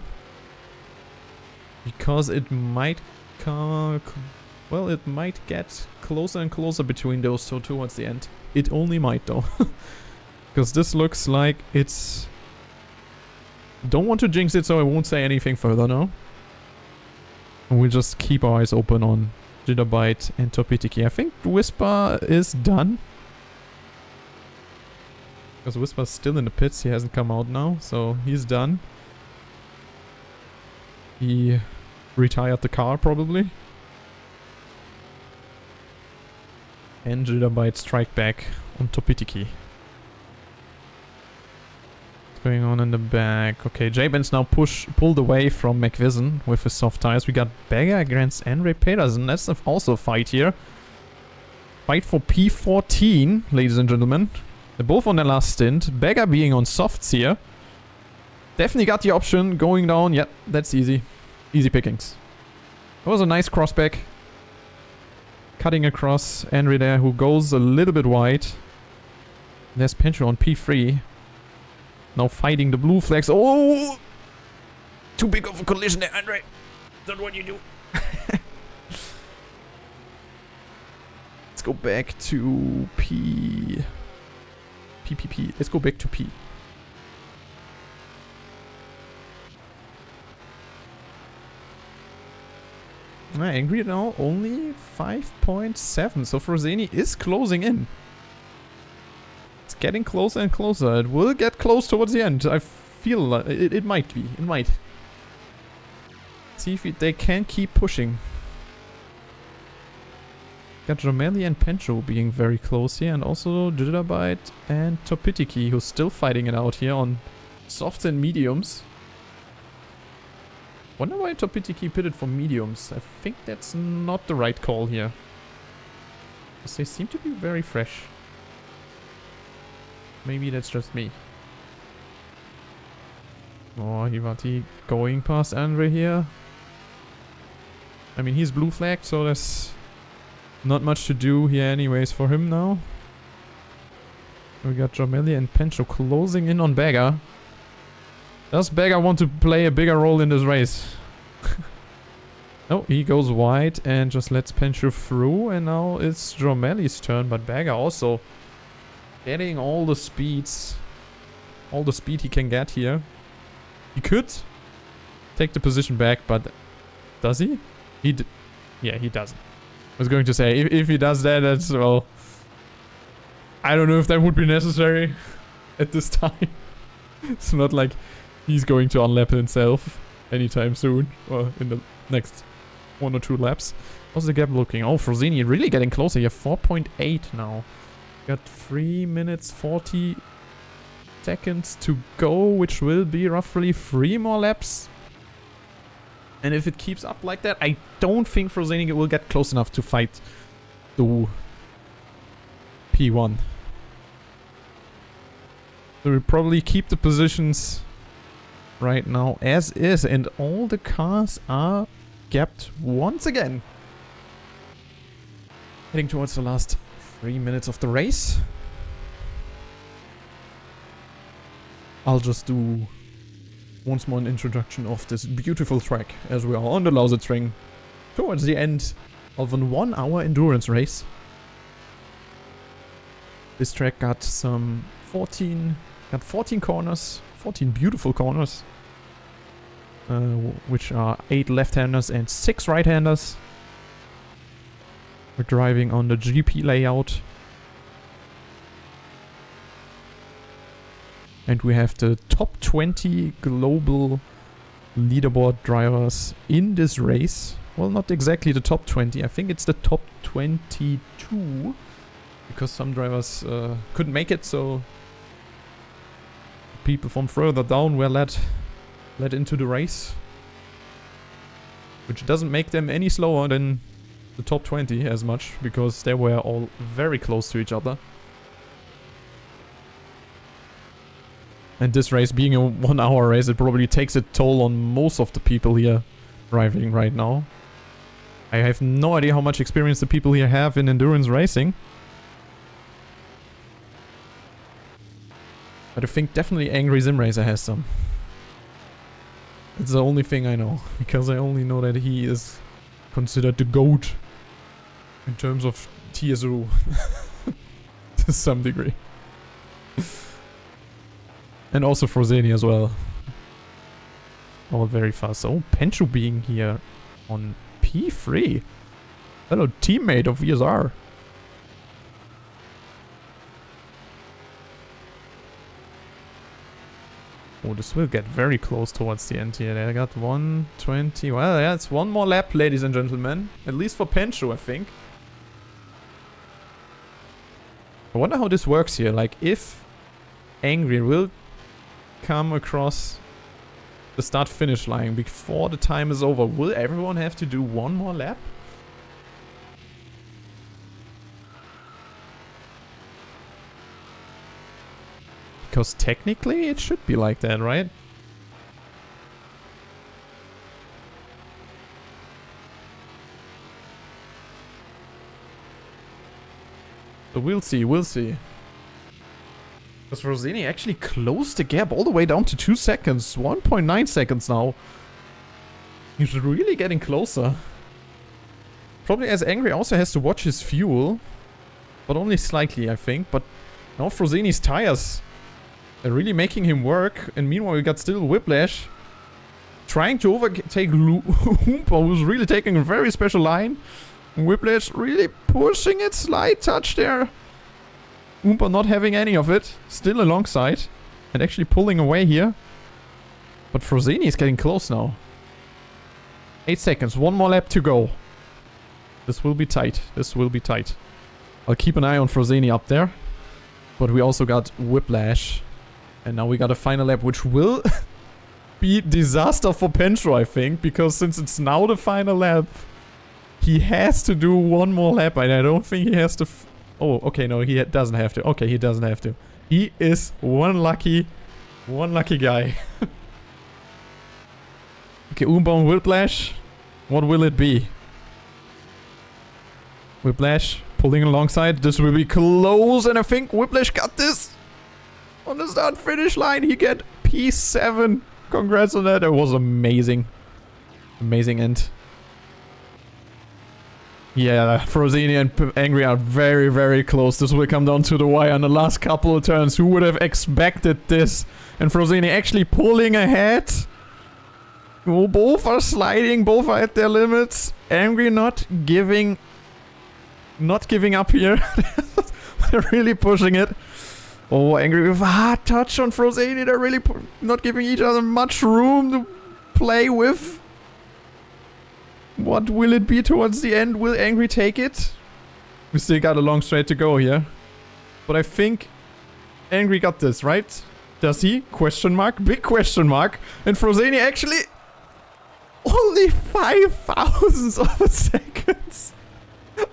Because it might come... Well, it might get closer and closer between those two towards the end. It only might though. Because this looks like it's... Don't want to jinx it, so I won't say anything further now. We'll just keep our eyes open on Jitterbite and Topitiki. I think Whisper is done. Because Whisper's still in the pits, he hasn't come out now, so he's done. He retired the car probably. And Jitterbite strike back on Topitiki. What's going on in the back? Okay, J-Benz now pulled away from MCVizn with his soft tires. We got Beggar against Andre Pedersen. That's also a fight here. Fight for P14, ladies and gentlemen. They're both on their last stint. Beggar being on softs here. Definitely got the option going down. Yep, that's easy. Easy pickings. It was a nice crossback. Cutting across Henry there, who goes a little bit wide. There's Pincho on P3. Now fighting the blue flags. Oh! Too big of a collision there, Andre. That's what you do. Let's go back to P. P. Let's go back to P. Angry now, only 5.7. So Frozeni is closing in. It's getting closer and closer. It will get close towards the end. I feel like it might be. It might. See if they can keep pushing. Got Jomelli and Pencho being very close here, and also Jitterbite and Topitiki, who's still fighting it out here on softs and mediums. Wonder why Topitiki pitted for mediums. I think that's not the right call here. Because they seem to be very fresh. Maybe that's just me. Oh, Hivati going past Andre here. I mean, he's blue flagged, so there's not much to do here anyways for him now. We got Jomelli and Pencho closing in on Bagger. Does Bagger want to play a bigger role in this race? No, he goes wide and just lets Pencho through, and now it's Jomelli's turn, but Bagger also getting all the speeds. All the speed he can get here. He could take the position back, but does he? Yeah, he doesn't. I was going to say, if he does that, that's, well, I don't know if that would be necessary at this time. It's not like he's going to unlap himself anytime soon, or in the next 1 or 2 laps. How's the gap looking? Oh, Frozeni really getting closer here. 4.8 now. Got 3 minutes 40 seconds to go, which will be roughly 3 more laps. And if it keeps up like that, I don't think Frozeni will get close enough to fight the P1. So we'll probably keep the positions right now as is, and all the cars are gapped once again. Heading towards the last 3 minutes of the race. I'll just do once more an introduction of this beautiful track as we are on the Lausitz ring towards the end of a 1-hour endurance race. This track got 14 corners, 14 beautiful corners, which are 8 left-handers and 6 right-handers. We're driving on the GP layout. And we have the top 20 global leaderboard drivers in this race. Well, not exactly the top 20. I think it's the top 22. Because some drivers couldn't make it, so people from further down were let into the race. Which doesn't make them any slower than the top 20 as much, because they were all very close to each other. And this race being a 1-hour race, it probably takes a toll on most of the people here driving right now. I have no idea how much experience the people here have in endurance racing. But I think definitely Angry Sim Racer has some. It's the only thing I know, because I only know that he is considered the GOAT in terms of TSO to some degree. And also Frozeni as well. All very fast. Oh, Pencho being here on P3. Hello, teammate of VSR. Oh, this will get very close towards the end here. They got 120. Well, yeah, it's 1 more lap, ladies and gentlemen. At least for Pencho, I think. I wonder how this works here. Like, if Angry will come across the start-finish line before the time is over, will everyone have to do 1 more lap? Because technically it should be like that, right? So we'll see, we'll see. Because Rosini actually closed the gap all the way down to 2 seconds. 1.9 seconds now. He's really getting closer. Probably as Angry also has to watch his fuel. But only slightly, I think. But now Frosini's tires are really making him work. And meanwhile, we got still Whiplash trying to overtake Oompa, who's really taking a very special line. Whiplash really pushing it. Slight touch there. Oompa not having any of it. Still alongside. And actually pulling away here. But Frosini is getting close now. 8 seconds. 1 more lap to go. This will be tight. This will be tight. I'll keep an eye on Frosini up there. But we also got Whiplash. And now we got a final lap, which will be disaster for Pentro, I think. Because since it's now the final lap, he has to do 1 more lap. And I don't think he has to... Oh, okay, no, he doesn't have to. Okay, he doesn't have to. He is one lucky guy. Okay, Oompa and Whiplash. What will it be? Whiplash pulling alongside. This will be close, and I think Whiplash got this. On the start finish line, he get P7. Congrats on that. That was amazing. Amazing end. Yeah, Frosini and Angry are very, very close. This will come down to the wire on the last couple of turns. Who would have expected this? And Frosini actually pulling ahead. Oh, both are sliding. Both are at their limits. Angry not giving up here. They're really pushing it. Oh, Angry with a hard touch on Frosini. They're really not giving each other much room to play with. What will it be towards the end? Will Angry take it? We still got a long straight to go here. But I think Angry got this, right? Does he? Question mark. Big question mark. And Frosini actually... Only 5 thousandths of a second.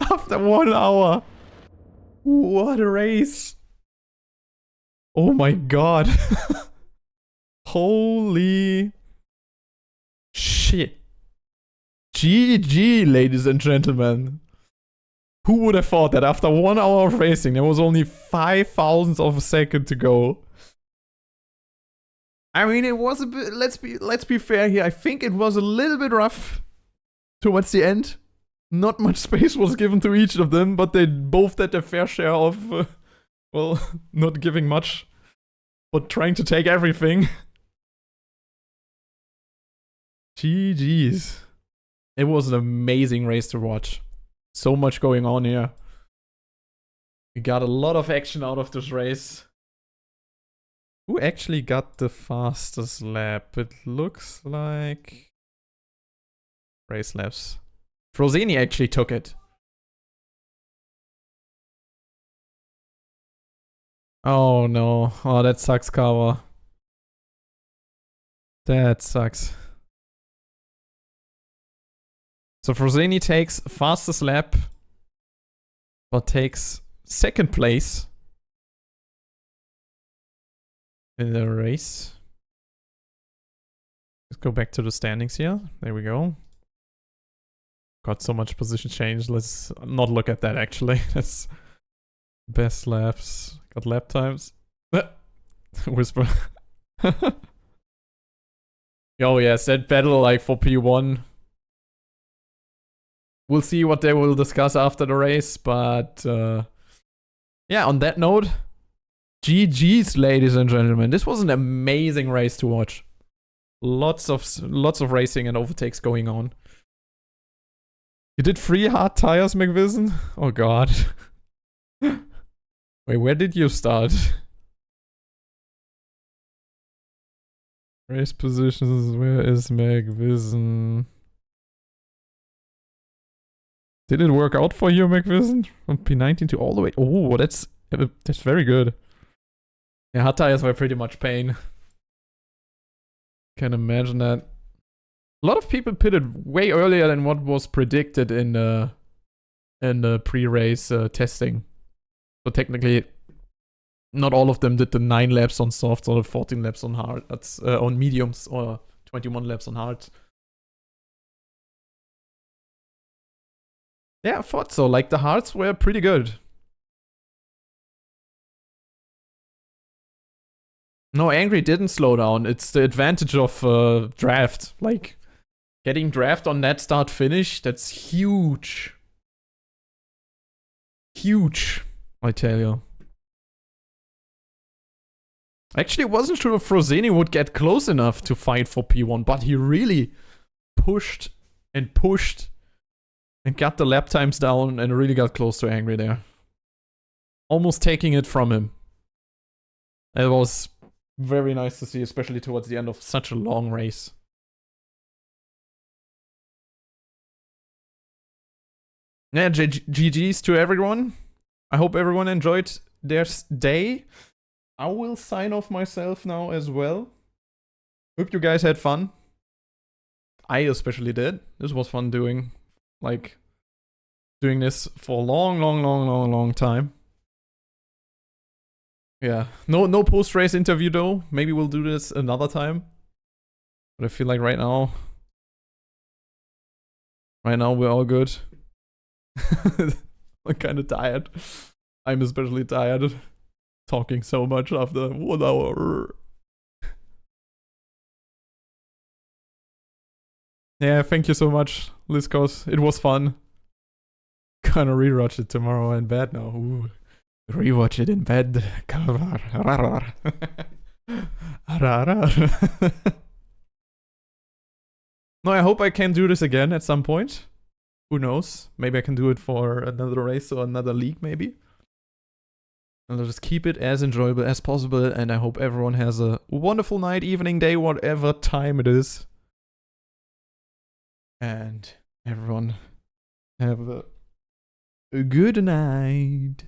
After 1 hour. What a race. Oh my god. Holy... shit. GG, ladies and gentlemen. Who would have thought that after 1 hour of racing, there was only 5 thousandths of a second to go? I mean, it was a bit... Let's be fair here. I think it was a little bit rough towards the end. Not much space was given to each of them, but they both did their fair share of... well, not giving much, but trying to take everything. GG's. It was an amazing race to watch. So much going on here. We got a lot of action out of this race. Who actually got the fastest lap? It looks like... race laps. Frosini actually took it. Oh no. Oh, that sucks, Kawa. That sucks. So Frosini takes fastest lap, but takes 2nd place in the race. Let's go back to the standings here. There we go. Got so much position change. Let's not look at that actually. That's best laps. Got lap times. Whisper. Oh yes, that battle like for P1. We'll see what they will discuss after the race, but yeah, on that note, GG's, ladies and gentlemen. This was an amazing race to watch. Lots of racing and overtakes going on. You did 3 hard tires, MCVizn? Oh god. Wait, where did you start? Race positions, where is MCVizn? Did it work out for you, MCVizn? From P19 to all the way... Oh, that's very good. Yeah, hard tires were pretty much pain. Can imagine that. A lot of people pitted way earlier than what was predicted in the pre-race testing. So technically, not all of them did the 9 laps on softs or the 14 laps on hard. That's on mediums or 21 laps on hard. Yeah, I thought so. Like, the hards were pretty good. No, Angry didn't slow down. It's the advantage of draft. Like, getting draft on that start finish, that's huge. Huge, I tell you. Actually, I wasn't sure if Frozeni would get close enough to fight for P1, but he really pushed and got the lap times down and really got close to Angry there. Almost taking it from him. It was very nice to see, especially towards the end of such a long race. Yeah, GG's to everyone. I hope everyone enjoyed their day. I will sign off myself now as well. Hope you guys had fun. I especially did. This was fun doing this for a long time. Yeah, no post-race interview though. Maybe we'll do this another time. But I feel like right now we're all good. I'm kind of tired. I'm especially tired. Talking so much after 1 hour. Yeah, thank you so much, Liskos. It was fun. Gonna rewatch it tomorrow in bed now. Ooh. Rewatch it in bed. No, I hope I can do this again at some point. Who knows? Maybe I can do it for another race or another league, maybe. And I'll just keep it as enjoyable as possible, and I hope everyone has a wonderful night, evening, day, whatever time it is. And everyone have a good night.